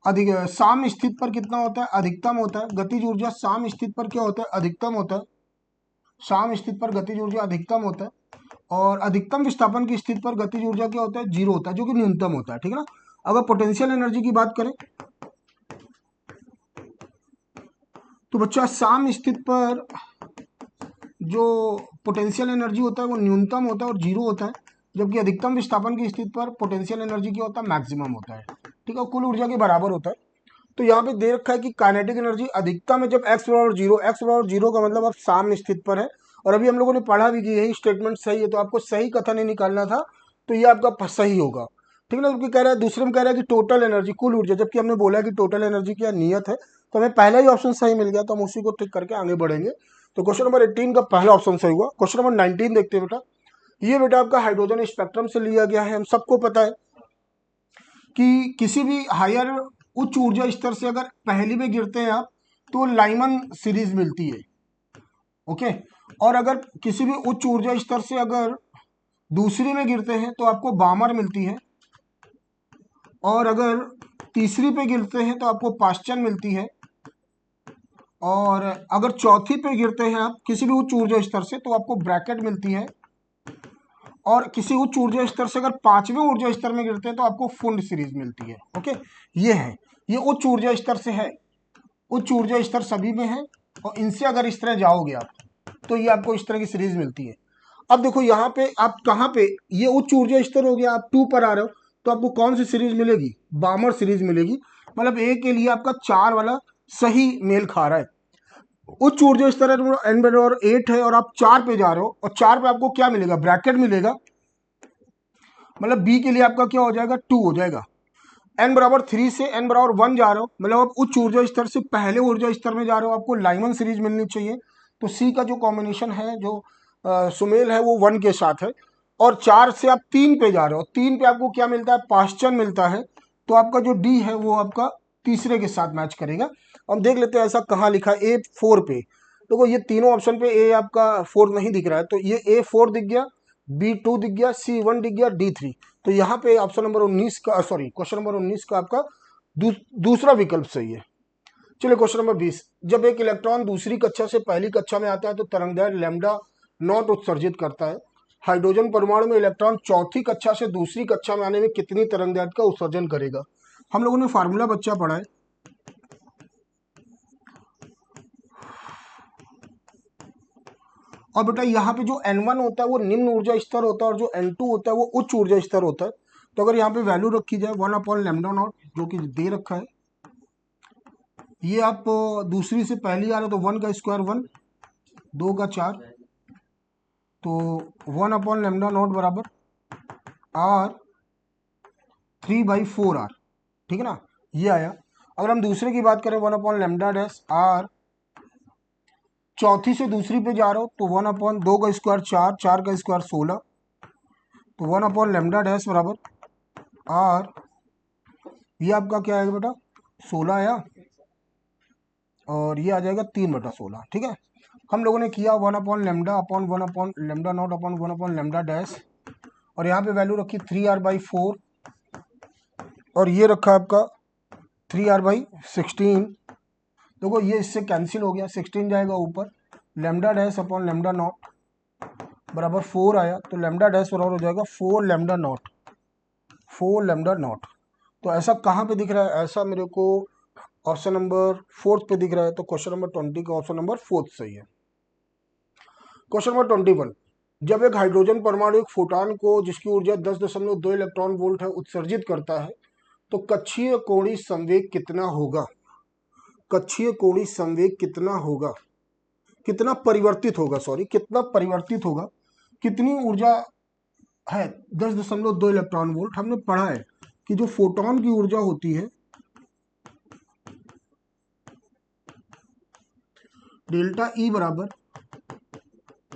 अधिक साम स्थिति पर कितना होता है, अधिकतम होता है। गतिज ऊर्जा साम स्थिति पर क्या होता है, अधिकतम होता है। साम स्थिति पर गतिज ऊर्जा अधिकतम होता है। और अधिकतम विस्थापन की स्थिति पर गतिज ऊर्जा क्या होता है, 0 होता है, जो कि न्यूनतम होता है, ठीक है ना। अगर पोटेंशियल एनर्जी की बात करें तो बच्चा साम स्थिति पर जो पोटेंशियल एनर्जी होता है वो न्यूनतम होता है और 0 होता है, जबकि अधिकतम विस्थापन की स्थिति पर पोटेंशियल एनर्जी क्या होता है, मैक्सिमम होता है, ठीक है, कुल ऊर्जा के बराबर होता है। तो यहाँ पे दे रखा है कि काइनेटिक एनर्जी अधिकतम है जब x बराबर 0, x बराबर 0 का मतलब आप साम स्थिति पर है। और अभी हम लोगों ने पढ़ा भी कि यही स्टेटमेंट सही है, तो आपको सही कथन ही निकालना था, तो ये आपका सही होगा, ठीक है ना। क्योंकि कह रहा है, दूसरे में कह रहा है कि टोटल एनर्जी, कुल ऊर्जा, जबकि हमने बोला कि टोटल एनर्जी क्या नियत है, तो हमें पहला ही ऑप्शन सही मिल गया, तो हम उसी को टिक करके आगे बढ़ेंगे। तो क्वेश्चन नंबर 18 का पहला ऑप्शन सही हुआ। क्वेश्चन नंबर 19 देखते हैं बेटा। ये बेटा आपका हाइड्रोजन स्पेक्ट्रम से लिया गया है। हम सबको पता है कि किसी भी हायर उच्च ऊर्जा स्तर से अगर पहली में गिरते हैं आप तो लाइमन सीरीज मिलती है, ओके। और अगर किसी भी उच्च ऊर्जा स्तर से अगर दूसरी में गिरते हैं तो आपको बामर मिलती है। और अगर तीसरी पे गिरते हैं तो आपको पाश्चन मिलती है। और अगर चौथी पे गिरते हैं आप किसी भी उच्च ऊर्जा स्तर से तो आपको ब्रैकेट मिलती है। और किसी उच्च ऊर्जा स्तर से अगर पांचवें ऊर्जा स्तर में गिरते हैं तो आपको फुंड सीरीज मिलती है, ओके। ये है, ये उच्च ऊर्जा स्तर से है, उच्च ऊर्जा स्तर सभी में है। और इनसे अगर इस तरह जाओगे आप तो ये आपको इस तरह की सीरीज मिलती है। अब देखो यहाँ पे आप कहाँ पे, ये उच्च ऊर्जा स्तर हो गया, आप 2 पर आ रहे हो तो आपको कौन सी सीरीज मिलेगी, बामर सीरीज मिलेगी। मतलब ए के लिए आपका 4 वाला सही मेल खा रहा है। उच्च ऊर्जा स्तर एन बराबर 8 है और आप 4 पे जा रहे हो, और 4 पे आपको क्या मिलेगा, ब्रैकेट मिलेगा। मतलब बी के लिए आपका क्या हो जाएगा, 2 हो जाएगा। एन बराबर 3 से एन बराबर 1 जा रहे हो, मतलब आप उच्च ऊर्जा स्तर से पहले ऊर्जा स्तर में जा रहे हो, आपको लाइमन सीरीज मिलनी चाहिए। तो सी का जो कॉम्बिनेशन है, जो सुमेल है, वो 1 के साथ है। और 4 से आप 3 पे जा रहे हो, 3 पे आपको क्या मिलता है, पाश्चन मिलता है। तो आपका जो डी है वो आपका तीसरे के साथ मैच करेगा। हम देख लेते हैं ऐसा कहाँ लिखा है, A4 पे। देखो ये तीनों ऑप्शन पे ए आपका 4 नहीं दिख रहा है, तो ये A4 दिख गया, B2 दिख गया, C1 दिख गया, D3। तो यहाँ पे ऑप्शन नंबर 19 का, सॉरी, क्वेश्चन नंबर 19 का आपका दूसरा विकल्प सही है। चलिए क्वेश्चन नंबर 20, जब एक इलेक्ट्रॉन दूसरी कक्षा से पहली कक्षा में आता है तो तरंगदैर्घ्य लैम्डा नॉट उत्सर्जित करता है। हाइड्रोजन परमाणु में इलेक्ट्रॉन चौथी कक्षा से दूसरी कक्षा में आने में कितनी तरंगदैर्घ्य का उत्सर्जन करेगा। हम लोगों ने फार्मूला बच्चा पढ़ा है। और बेटा यहाँ पे जो N1 होता है वो निम्न ऊर्जा स्तर होता है और जो N2 होता है वो उच्च ऊर्जा स्तर होता है। तो अगर यहाँ पे वैल्यू रखी जाए 1/λ0 जो कि दे रखा है, ये आप दूसरी से पहली आ रहे तो 1 का स्क्वायर 1, 2 का 4, तो 1/λ0 बराबर R 3/4R, ठीक है ना, ये आया। अगर हम दूसरे की बात करें 1/λ' चौथी से दूसरी पे जा रहे हो तो 1/2 का स्क्वायर 4, 4 का स्क्वायर 16, तो 1/λ' बराबर R, ये आपका क्या आएगा बेटा, 16 आया। और ये आ जाएगा 3/16, ठीक है। हम लोगों ने किया 1/λ/1/λ0/1/λ', और यहाँ पे वैल्यू रखी 3R/4, और ये रखा आपका 3R/16। देखो ये इससे कैंसिल हो गया, 16 जाएगा ऊपर, λ'/λ0 बराबर 4 आया, तो λ' बराबर हो जाएगा 4λ0, 4λ0। तो ऐसा कहाँ पे दिख रहा है, ऐसा मेरे को ऑप्शन नंबर 4 पे दिख रहा है। तो क्वेश्चन नंबर 20 का ऑप्शन नंबर 4 सही है। क्वेश्चन नंबर 21, जब एक हाइड्रोजन परमाणु एक फोटॉन को जिसकी ऊर्जा 10.2 इलेक्ट्रॉन वोल्ट है उत्सर्जित करता है तो कक्षीय कोणीय संवेग कितना होगा। कक्षीय कोणीय संवेग कितना होगा, कितना परिवर्तित होगा, सॉरी, कितना परिवर्तित होगा, कितनी ऊर्जा है 10.2 इलेक्ट्रॉन वोल्ट। हमने पढ़ा है कि जो फोटोन की ऊर्जा होती है डेल्टा ई बराबर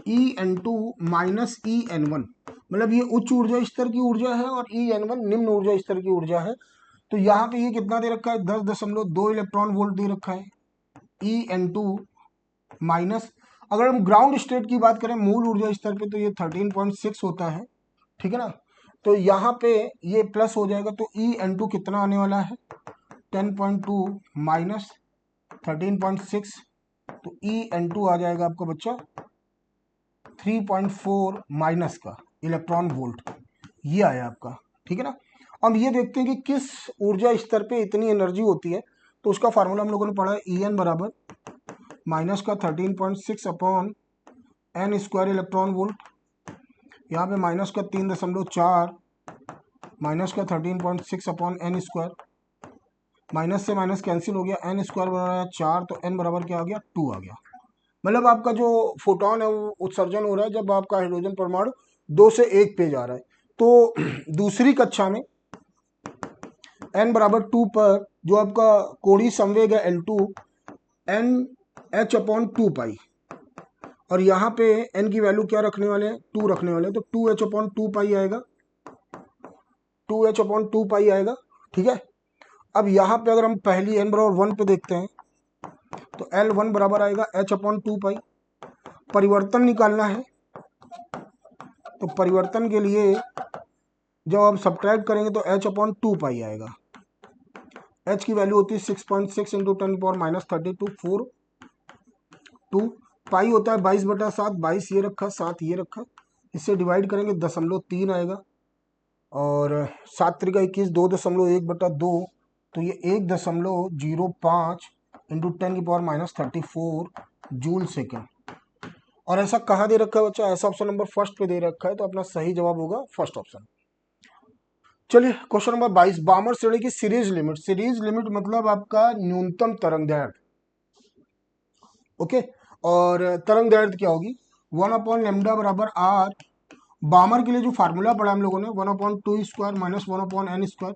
En2 माइनस En1, मतलब ये उच्च ऊर्जा स्तर की ऊर्जा है और En1 निम्न ऊर्जा स्तर की ऊर्जा है। तो यहाँ पे ये कितना दे रखा है, 10.2 इलेक्ट्रॉन वोल्ट दे रखा है। En2 माइनस, अगर हम ग्राउंड स्टेट की बात करें मूल ऊर्जा स्तर पे, तो ये 13.6 होता है, ठीक है ना। तो यहाँ पे ये प्लस हो जाएगा, तो En2 कितना आने वाला है, 10.2 माइनस 13.6, तो En2 आ जाएगा आपका बच्चा 3.4 माइनस का इलेक्ट्रॉन वोल्ट, ये आया आपका, ठीक है ना। अब ये देखते हैं कि किस ऊर्जा स्तर पे इतनी एनर्जी होती है। तो उसका फार्मूला हम लोगों ने पढ़ा है, En बराबर माइनस का 13.6 upon N square electron volt, यहाँ पे माइनस का 3.4 माइनस का 13.6 अपॉन एन स्क्वायर, माइनस से माइनस कैंसिल हो गया, एन स्क्वायर बराबर 4, तो एन बराबर क्या आ गया, 2 आ गया। मतलब आपका जो फोटोन है वो उत्सर्जन हो रहा है जब आपका हाइड्रोजन परमाणु 2 से 1 पे जा रहा है। तो दूसरी कक्षा में n बराबर 2 पर जो आपका कोणीय संवेग है L2 एन एच अपॉन 2 पाई, और यहाँ पे n की वैल्यू क्या रखने वाले हैं, 2 रखने वाले हैं, तो 2h अपॉन 2 पाई आएगा, 2h अपॉन 2 पाई आएगा, ठीक है। अब यहाँ पे अगर हम पहली n बराबर 1 पे देखते हैं तो L1 बराबर आएगा h अपॉन 2 पाई। परिवर्तन निकालना है, तो परिवर्तन के लिए जब आप सब्ट्रैक्ट करेंगे तो h अपॉन 2 पाई आएगा। h की वैल्यू होती है 6.6 इंटू 10⁻32 4 2 पाई होता है 22/7, 22 ये रखा, 7 ये रखा, इससे डिवाइड करेंगे 0.3 आएगा, और 7 त्रिका 21, 2.1/2, तो ये 1.05 इंटू 10⁻34 जूल सेकेंड। और ऐसा कहाँ दे रखा है बच्चा, ऐसा ऑप्शन नंबर फर्स्ट पे दे रखा है, तो अपना सही जवाब होगा फर्स्ट ऑप्शन। चलिए क्वेश्चन नंबर 22, बामर श्रेणी की सीरीज लिमिट। सीरीज लिमिट मतलब आपका न्यूनतम तरंग दैर्ध्य, ओके। और तरंग दैर्ध्य क्या होगी, 1/λ बराबर r। बामर के लिए जो फार्मूला पढ़ा हम लोगों ने 1/2² माइनस 1/n²।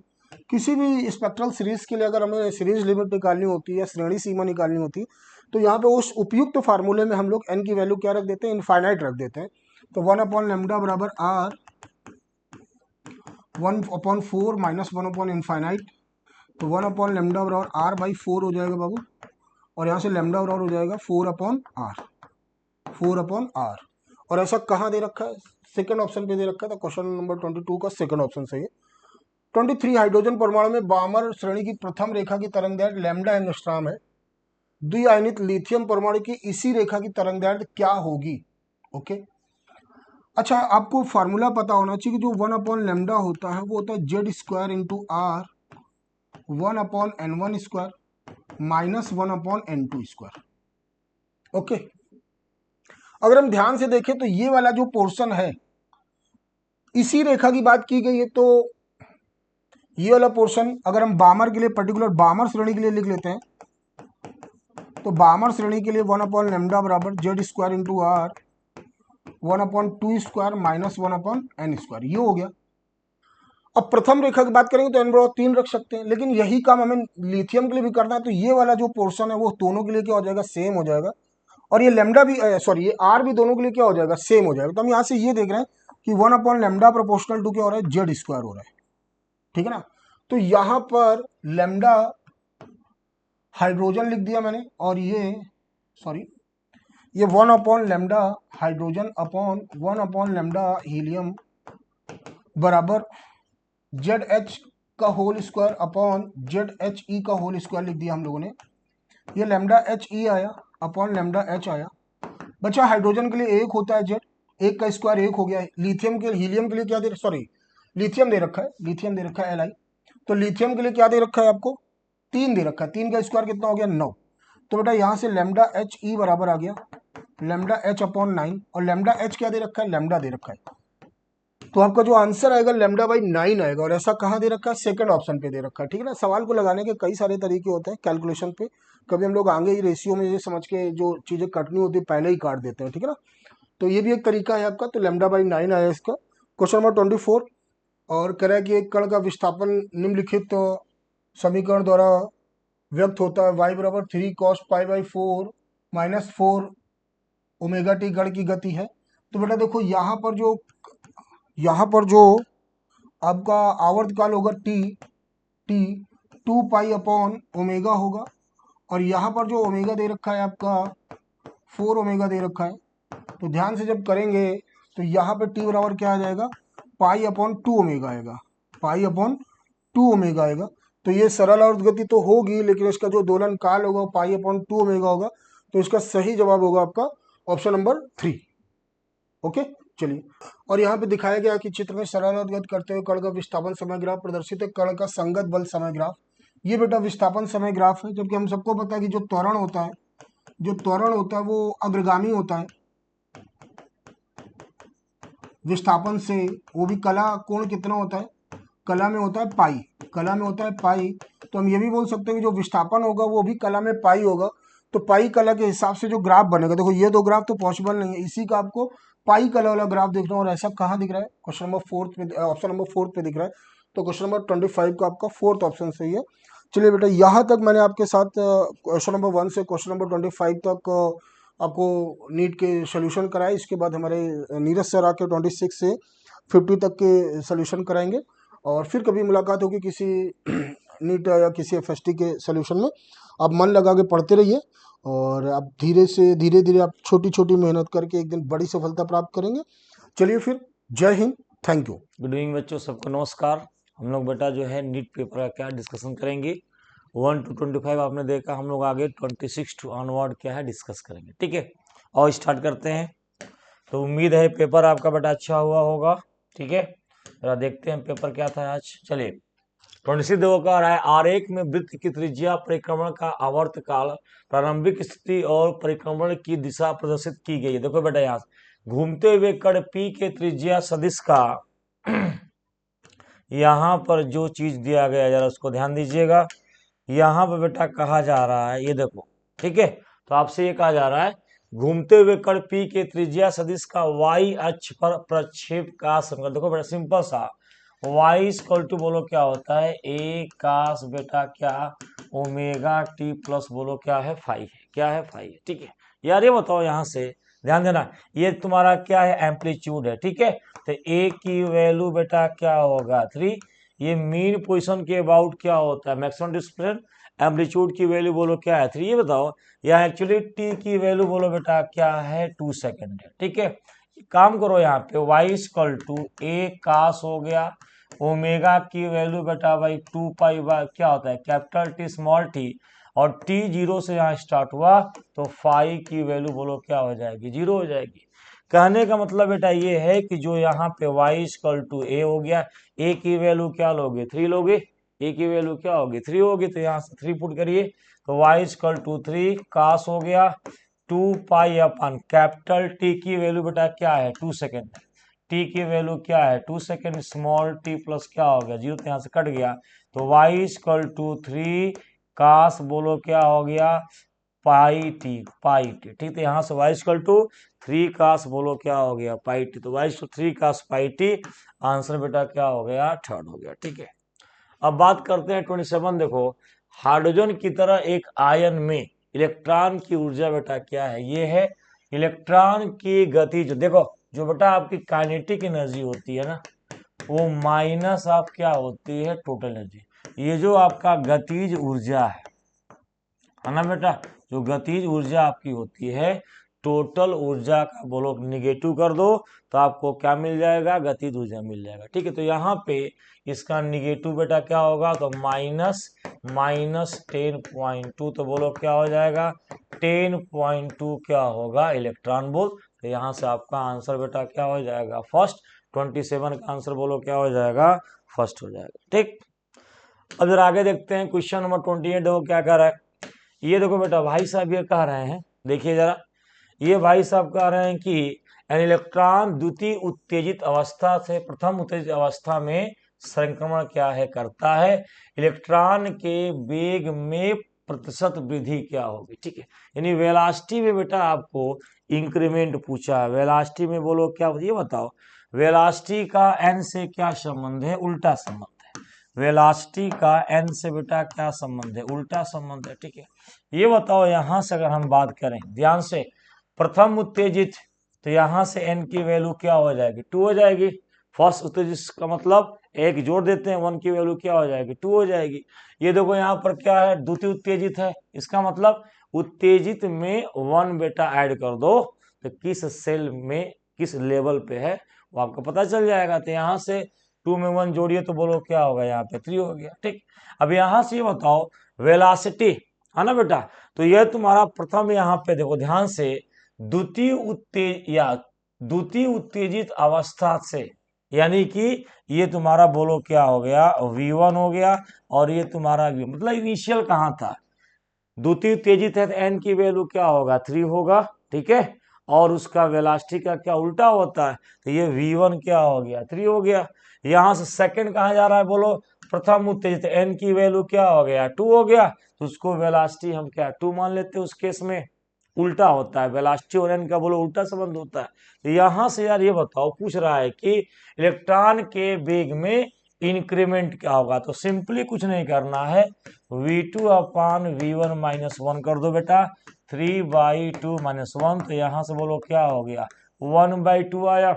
किसी भी स्पेक्ट्रल सीरीज के लिए अगर हमें सीरीज लिमिट निकालनी होती है या श्रेणी सीमा निकालनी होती है, तो यहाँ पे उस उपयुक्त फार्मूले में हम लोग n की वैल्यू क्या रख देते हैं, इनफाइनाइट रख देते हैं। तो 1/λ बराबर r 1/4 माइनस 1/इनफाइनाइट, तो 1/λ बराबर r/4 हो जाएगा बाबू, और यहाँ से लैम्डा बराबर हो जाएगा 4/r, 4/r। और ऐसा कहाँ दे रखा है, सेकंड ऑप्शन पे दे रखा है, तो क्वेश्चन नंबर 22 का सेकंड ऑप्शन सही है। 23, हाइड्रोजन परमाणु में बामर श्रेणी की प्रथम रेखा की तरंग दैर्ध्य लैम्डा एंगस्ट्रॉम है, द्विआयनित लिथियम परमाणु की इसी रेखा की तरंग दैर्ध्य क्या होगी, ओके। अच्छा, आपको फार्मूला पता होना चाहिए कि जो 1/λ होता है वो होता है z² into r 1/n1² minus 1/n2², okay. अगर हम ध्यान से देखें तो ये वाला जो पोर्शन है इसी रेखा की बात की गई है, तो ये वाला पोर्शन अगर हम बामर के लिए, पर्टिकुलर बामर श्रेणी के लिए लिख लेते हैं, तो बामर श्रेणी के लिए 1/λ बराबर z² into r 1/2² minus 1/n², ये हो गया। अब प्रथम रेखा की बात करेंगे तो n बराबर 3 रख सकते हैं, लेकिन यही काम हमें लिथियम के लिए भी करना है, तो ये वाला जो पोर्शन है वो दोनों के लिए क्या हो जाएगा, सेम हो जाएगा, और ये लैम्डा भी सॉरी ये आर भी दोनों के लिए क्या हो जाएगा, सेम हो जाएगा। तो हम यहाँ से ये देख रहे हैं कि 1/λ प्रोपोर्शनल टू क्या हो रहा है, z² हो रहा है, ठीक है ना। तो यहाँ पर लैम्डा हाइड्रोजन लिख दिया मैंने, और ये सॉरी ये 1/λ हाइड्रोजन अपॉन 1/λ हीलियम बराबर ZH का होल स्क्वायर अपॉन ZHE का होल स्क्वायर लिख दिया हम लोगों ने। ये लैम्डा HE आया अपॉन लैम्डा H आया। बच्चा हाइड्रोजन के लिए 1 होता है Z, 1 का स्क्वायर 1 हो गया है। लिथियम के हीलियम के लिए क्या दे, सॉरी लिथियम दे रखा है, लिथियम दे रखा है Li। तो लिथियम के लिए क्या दे रखा है आपको, 3 दे रखा है, 3 का स्क्वायर कितना हो गया, 9। तो बेटा यहाँ से लैम्डा HE बराबर आ गया लैम्डा H अपॉन 9, और लैम्डा H क्या दे रखा है, लैम्डा दे रखा है। तो आपका जो आंसर आएगा λ/9 आएगा, और ऐसा कहाँ दे रखा है, सेकंड ऑप्शन पे दे रखा है, ठीक है ना। सवाल को लगाने के कई सारे तरीके होते हैं कैलकुलेशन पे, कभी हम लोग आगे ही रेशियो में ये समझ के जो चीजें कटनी होती है पहले ही काट देते हैं, ठीक है ना। तो ये भी एक तरीका है आपका, तो λ/9 आया इसका। क्वेश्चन नंबर 24, और कह रहा है कि एक कण का विस्थापन निम्नलिखित समीकरण द्वारा व्यक्त होता है, y बराबर 3 cos π/4 -4 ओमेगा टी गण की गति है। तो बेटा देखो यहाँ पर जो आपका आवर्तकाल होगा टी टी 2 पाई/ओमेगा होगा, और यहाँ पर जो ओमेगा दे रखा है आपका 4 ओमेगा दे रखा है। तो ध्यान से जब करेंगे तो यहाँ पे टी बराबर क्या आ जाएगा, π/2 ओमेगा आएगा, π/2 ओमेगा आएगा। तो ये सरल आवर्त गति तो होगी, लेकिन इसका जो दोलन काल होगा π/2 ओमेगा होगा। तो इसका सही जवाब होगा आपका ऑप्शन नंबर 3। ओके, चलिए। और यहाँ पे दिखाया गया कि चित्र में सरल आवर्त गति करते हुए कण का विस्थापन समय ग्राफ प्रदर्शित है, कण का संगत बल समय ग्राफ। ये बेटा विस्थापन समय ग्राफ है, जबकि हम सबको पता है कि जो त्वरण होता है वो अग्रगामी होता है विस्थापन से। वो भी कला कोण कितना होता है, कला में होता है पाई। तो हम ये भी बोल सकते हैं कि जो विस्थापन होगा वो भी कला में पाई होगा। तो पाई कला के हिसाब से जो ग्राफ बनेगा, देखो ये दो ग्राफ तो पॉसिबल नहीं है, इसी का आपको पाई कला वाला ग्राफ देखना है। और ऐसा कहाँ दिख रहा है, क्वेश्चन नंबर 4 पे, ऑप्शन नंबर 4 पे दिख रहा है। तो क्वेश्चन नंबर 25 का आपका 4th ऑप्शन सही है। चलिए बेटा, यहाँ तक मैंने आपके साथ क्वेश्चन नंबर 1 से क्वेश्चन नंबर 25 तक आपको नीट के सोल्यूशन कराए। इसके बाद हमारे नीरज सर आके 26 से 50 तक के सोल्यूशन कराएंगे, और फिर कभी मुलाकात होगी किसी नीट या किसी एफएसटी के सोल्यूशन में। आप मन लगा के पढ़ते रहिए, और आप धीरे धीरे आप छोटी छोटी मेहनत करके एक दिन बड़ी सफलता प्राप्त करेंगे। चलिए फिर, जय Hind, thank you. Good evening बच्चों, सबको नमस्कार। हम लोग बेटा जो है नीट पेपर का क्या डिस्कशन करेंगे, 1 to 25 आपने देखा, हम लोग आगे 26 टू ऑनवर्ड क्या है डिस्कस करेंगे, ठीक है। और स्टार्ट करते हैं। तो उम्मीद है पेपर आपका बेटा अच्छा हुआ होगा, ठीक है। जरा देखते हैं पेपर क्या था आज। चलिए, 26 देखो कह रहा है, आरेख में वृत्त की त्रिज्या, परिक्रमण का आवर्त काल, प्रारंभिक स्थिति और परिक्रमण की दिशा प्रदर्शित की गई है। देखो बेटा, यहाँ घूमते हुए कण P के त्रिज्या सदिश का यहाँ पर जो चीज दिया गया है जरा उसको ध्यान दीजिएगा। यहाँ पर बेटा कहा जा रहा है, ये देखो, ठीक है। तो आपसे ये कहा जा रहा है, घूमते हुए कण P के त्रिज्या सदिश का y अक्ष पर प्रक्षेप का संकल्प। देखो बेटा सिंपल सा, y इक्वल टू बोलो क्या होता है, a कास बेटा क्या ओमेगा टी प्लस बोलो क्या है फाई है, क्या है फाई है, ठीक है। यार ये बताओ, यहाँ से ध्यान देना, ये तुम्हारा क्या है, एम्पलीट्यूड है, ठीक है। तो a की वैल्यू बेटा क्या होगा 3। ये मीन पोजीशन के अबाउट क्या होता है, मैक्सिमम डिस्प्लेसमेंट। एम्पलीट्यूड की वैल्यू बोलो क्या है 3। ये बताओ, यहाँ एक्चुअली t की वैल्यू बोलो बेटा क्या है 2 सेकेंड है, ठीक है। काम करो, यहाँ पे y इक्वल टू a कास हो गया, ओमेगा की वैल्यू बेटा भाई 2 पाई क्या होता है, कैपिटल टी स्मॉल टी, और t 0 से यहाँ स्टार्ट हुआ तो फाई की वैल्यू बोलो क्या हो जाएगी, 0 हो जाएगी। कहने का मतलब बेटा ये है कि जो यहाँ पे y इक्वल टू a हो गया, a की वैल्यू क्या लोगे 3 लोगे, a की वैल्यू क्या होगी 3 होगी। तो यहाँ से 3 पुट करिए, तो y इक्वल टू 3 कास हो गया 2 पाई अपन कैपिटल टी की वैल्यू बेटा क्या है 2 सेकेंड, टी की वैल्यू क्या है 2 सेकेंड, स्मॉल टी प्लस क्या हो गया 0, तो यहाँ से कट गया। तो y इक्वल टू 3 कास बोलो क्या हो गया पाई टी, ठीक है। यहाँ से y इक्वल टू 3 कास बोलो क्या हो गया पाई टी, तो y इक्वल 3 कास पाई टी, आंसर बेटा क्या हो गया 3rd हो गया, ठीक है। अब बात करते हैं 27। देखो, हाइड्रोजन की तरह एक आयन में इलेक्ट्रॉन की ऊर्जा बेटा क्या है, ये है इलेक्ट्रॉन की गति। जो देखो, जो बेटा आपकी काइनेटिक एनर्जी होती है ना, वो माइनस आप क्या होती है टोटल एनर्जी। ये जो आपका गतिज ऊर्जा है ना बेटा, जो गतिज ऊर्जा आपकी होती है, टोटल ऊर्जा का बोलो निगेटिव कर दो तो आपको क्या मिल जाएगा, गतिज ऊर्जा मिल जाएगा, ठीक है। तो यहाँ पे इसका निगेटिव बेटा क्या होगा, तो माइनस 10.2, तो बोलो क्या हो जाएगा 10.2 क्या होगा इलेक्ट्रॉन वोल्ट। तो यहाँ से आपका आंसर बेटा क्या हो जाएगा फर्स्ट। 27 का आंसर बोलो क्या हो जाएगा फर्स्ट हो जाएगा, ठीक। अब जरा आगे देखते हैं, क्वेश्चन नंबर 28 देखो क्या कर रहा है। ये देखो बेटा, भाई साहब ये कह रहे हैं, देखिए जरा, ये भाई साहब कह रहे हैं कि एन इलेक्ट्रॉन द्वितीय उत्तेजित अवस्था से प्रथम उत्तेजित अवस्था में संक्रमण क्या है करता है, इलेक्ट्रॉन के वेग में प्रतिशत वृद्धि क्या होगी, ठीक है। यानी वेलासिटी में बेटा आपको इंक्रीमेंट पूछा है, वेलासिटी में बोलो क्या, ये बताओ वेलोसिटी का n से क्या संबंध है? उल्टा संबंध है। वेलोसिटी का n से बेटा क्या संबंध है? उल्टा संबंध है। ठीक है, ये बताओ यहां से अगर हम बात करें ध्यान से, प्रथम उत्तेजित, तो यहां से n की वैल्यू क्या हो जाएगी? 2 हो जाएगी। फर्स्ट उत्तेजित का मतलब एक जोड़ देते हैं, 1 की वैल्यू क्या हो जाएगी? 2 हो जाएगी। ये देखो यहाँ पर क्या है? द्वितीय उत्तेजित है, इसका मतलब उत्तेजित में 1 बेटा ऐड कर दो, तो किस सेल में किस लेवल पे है वो आपको पता चल जाएगा। तो यहाँ से 2 में 1 जोड़िए तो बोलो क्या होगा? यहाँ पे 3 हो गया। ठीक, अब यहाँ से ये बताओ वेलोसिटी है ना बेटा, तो यह तुम्हारा प्रथम, यहाँ पे देखो ध्यान से, द्वितीय उत्तेजित अवस्था से, यानी कि ये तुम्हारा बोलो क्या हो गया? V1 हो गया, और ये तुम्हारा V, मतलब इनिशियल कहाँ था? द्वितीय उत्तेजित है तो n की वैल्यू क्या होगा? 3 होगा। ठीक है, और उसका वेलोसिटी का क्या उल्टा होता है? तो ये V1 क्या हो गया? 3 हो गया। यहां से सेकंड कहाँ जा रहा है बोलो? प्रथम उत्तेजित, n की वैल्यू क्या हो गया? 2 हो गया, तो उसको वेलोसिटी हम क्या 2 मान लेते हैं। उस केस में उल्टा होता है, वेलोसिटी और n का बोलो उल्टा संबंध होता है। तो यहां से यार ये बताओ, पूछ रहा है कि इलेक्ट्रॉन के वेग में इंक्रीमेंट क्या होगा? तो सिंपली कुछ नहीं करना है, v2 अपान v1 माइनस 1 कर दो बेटा, 3/2 माइनस 1, तो यहां से बोलो क्या हो गया? 1/2 आया।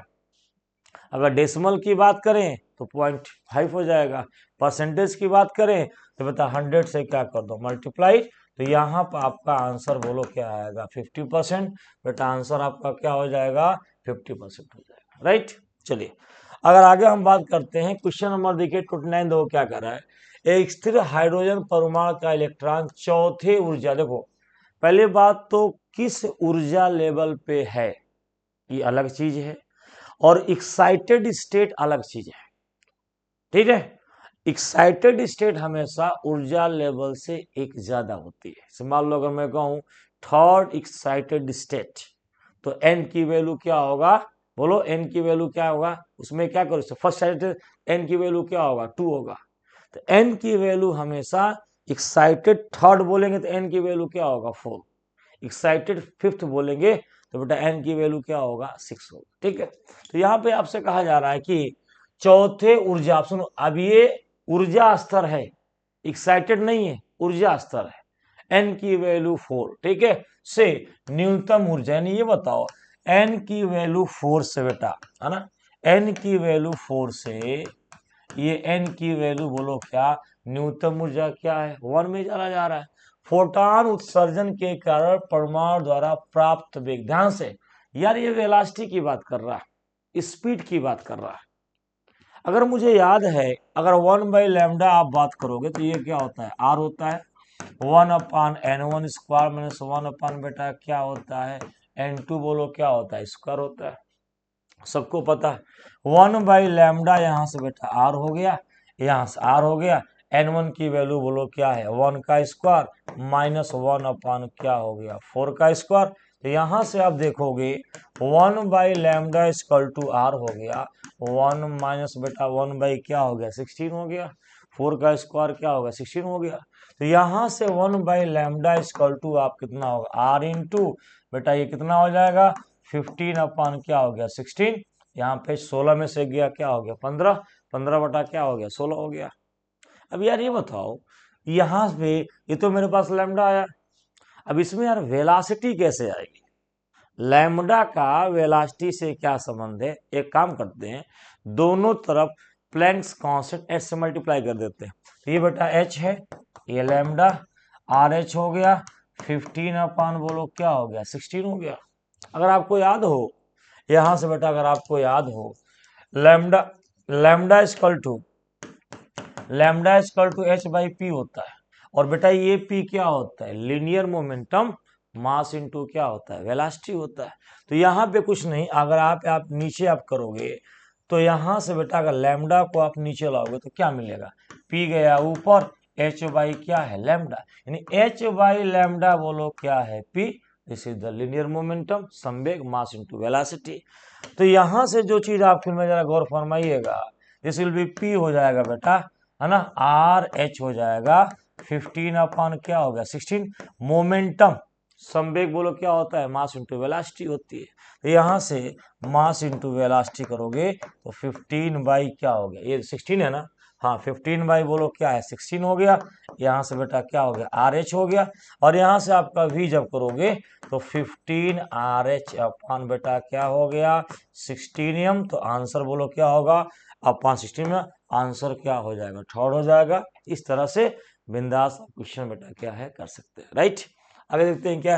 अगर डेसिमल की बात करें तो 0.5 हो जाएगा, परसेंटेज की बात करें तो बेटा 100 से क्या कर दो? मल्टीप्लाई, तो यहाँ पर आपका आंसर बोलो क्या आएगा? 50%। बेटा आंसर आपका क्या हो जाएगा? 50% हो जाएगा। राइट, चलिए अगर आगे हम बात करते हैं, क्वेश्चन नंबर देखिए 29, देखो क्या कर रहा है। एक स्थिर हाइड्रोजन परमाणु का इलेक्ट्रॉन चौथे ऊर्जा, देखो पहले बात तो किस ऊर्जा लेवल पे है ये अलग चीज है, और एक्साइटेड स्टेट अलग चीज है। ठीक है, एक्साइटेड स्टेट हमेशा ऊर्जा लेवल से एक ज्यादा होती है। मान लो अगर मैं कहूं थर्ड एक्साइटेड स्टेट, तो एन की वैल्यू क्या होगा? बोलो एन की वैल्यू क्या होगा? उसमें क्या करो, फर्स्ट एक्साइटेड एन की वैल्यू क्या होगा? 2 होगा। तो एन की वैल्यू हमेशा, एक्साइटेड थर्ड बोलेंगे तो एन की वैल्यू क्या होगा? 4। एक्साइटेड फिफ्थ बोलेंगे तो बेटा एन की वैल्यू क्या होगा? 6 होगा। ठीक है, तो यहाँ पे आपसे कहा जा रहा है कि चौथे ऊर्जा, सुनो अब ये ऊर्जा स्तर है, एक्साइटेड नहीं है, ऊर्जा स्तर है, एन की वैल्यू 4। ठीक है, से न्यूनतम ऊर्जा, यानी ये बताओ एन की वैल्यू 4 से बेटा, है ना, एन की वैल्यू 4 से ये एन की वैल्यू बोलो क्या? न्यूनतम ऊर्जा क्या है? 1 में चला जा रहा है। फोटॉन उत्सर्जन के कारण परमाणु द्वारा प्राप्त वेग, ध्यान से यार ये वेलोसिटी की बात कर रहा है, स्पीड की बात कर रहा है। अगर मुझे याद है, अगर 1/λ आप बात करोगे तो ये क्या होता है? आर होता है। 1/n1 स्क्वायर माइनस 1 बेटा क्या होता है? n2 बोलो क्या होता है? स्क्वायर होता है, सबको पता है। 1/λ यहाँ से बेटा आर हो गया, यहाँ से आर हो गया, n1 की वैल्यू बोलो क्या है? 1 का स्क्वायर माइनस 1 क्या हो गया? 4 का स्क्वायर। तो यहाँ से आप देखोगे 1/λ इक्वल टू आर हो गया, 1 माइनस बेटा 1 क्या हो गया? 16 हो गया, 4 का स्क्वायर क्या होगा? 16 हो गया। तो यहाँ से 1/λ इक्वल टू आप कितना होगा? आर इंटू बेटा ये कितना हो जाएगा? 15 क्या हो गया? 16। यहाँ पे 16 में से गया क्या हो गया? 15, 15 बटा क्या हो गया? 16 हो गया। अब यार ये बताओ, यहाँ पे ये तो मेरे पास लैम्डा आया, अब इसमें यार वेलासिटी कैसे आएगी? लैम्डा का वेलासिटी से क्या संबंध है? एक काम करते हैं, दोनों तरफ प्लैंक्स कांस्टेंट एच से मल्टीप्लाई कर देते हैं। तो ये बेटा एच है, ये लैम्डा, आर एच हो गया, 15 बोलो क्या हो गया? 16 हो गया। अगर आपको याद हो, यहां से बेटा अगर आपको याद हो, lambda lambda equal to H by P होता है, और बेटा ये पी क्या होता है? लीनियर मोमेंटम मास इनटू क्या होता है? वेलोसिटी होता है। तो यहाँ पे कुछ नहीं, अगर आप नीचे आप करोगे तो यहाँ से बेटा अगर लैम्डा को आप नीचे लाओगे तो क्या मिलेगा? पी गया ऊपर, एच बाई क्या है? लैम्डा, यानी एच बाई लैम्डा बोलो क्या है? P. This is the linear momentum, संवेग मास इनटू वेलोसिटी। तो यहां से जो चीज आप फिर में जरा गौर फरमाइएगा, दिस विल बी पी हो जाएगा बेटा, है ना, आर एच हो जाएगा, 15 क्या हो गया? 16। मोमेंटम संवेग बोलो क्या होता है, मास इंटू वेलोसिटी होती है। तो यहाँ से मास इंटू वेलोसिटी करोगे तो 15 बाई क्या हो गया, ये 16 है ना, हाँ 15 बाई बोलो क्या है 16 हो गया। यहाँ से बेटा क्या हो गया RH हो गया, और यहाँ से आपका V जब करोगे तो 15 RH अपान बेटा क्या हो गया 16m। तो आंसर बोलो क्या होगा, अपान 16 में आंसर क्या हो जाएगा, थर्ड हो जाएगा। इस तरह से बिंदास क्वेश्चन बेटा क्या है कर सकते हैं, राइट। आगे देखते हैं क्या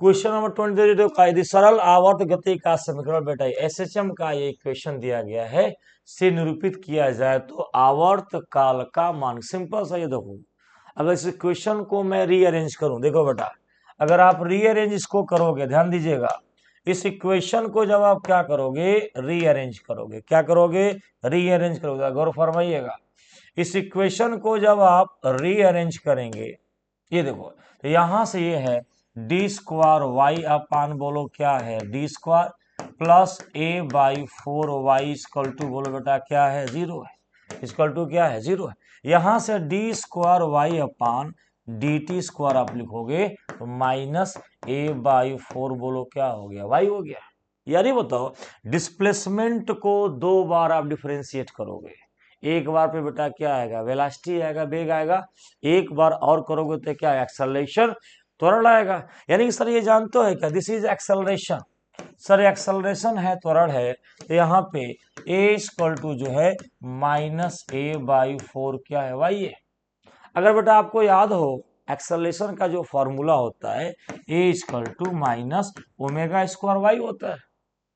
क्वेश्चन नंबर 22 का, यदि सरल आवर्त गति का समीकरण बेटा SHM का ये क्वेश्चन दिया गया है से निरूपित किया जाए तो आवर्त काल का मान, सिंपल सा ये देखो, अगर इस क्वेश्चन को मैं रीअरेंज करूं, देखो बेटा अगर आप रीअरेंज इसको करोगे, ध्यान दीजिएगा, इस इक्वेशन को जब आप क्या करोगे रीअरेंज करोगे, क्या करोगे रीअरेंज करोगे, गौर फरमाइएगा, इस इक्वेशन को जब आप रीअरेंज करेंगे, ये देखो तो यहां से ये है डी स्क्वायर वाई अपान बोलो क्या है D square plus A by 4y equal to बोलो बेटा क्या है 0 है, इक्वल टू क्या है 0 है। यहां से डी स्क्वायर वाई अपान डी टी स्क्वायर आप लिखोगे तो माइनस ए बाई 4 बोलो क्या हो गया y हो गया। यार ये बताओ डिस्प्लेसमेंट को दो बार आप डिफरेंशिएट करोगे, एक बार पे बेटा क्या आएगा वेलोसिटी आएगा, वेग आएगा, एक बार और करोगे तो क्या एक्सेलरेशन त्वरण आएगा। यानी कि सर ये जानते हो क्या, this is acceleration, sir acceleration है त्वरण है, तो यहाँ पे ए इक्वल टू जो है माइनस ए बाई 4 क्या है वाई है। अगर बेटा आपको याद हो एक्सेलरेशन का जो फॉर्मूला होता है A equal to minus omega square Y होता है,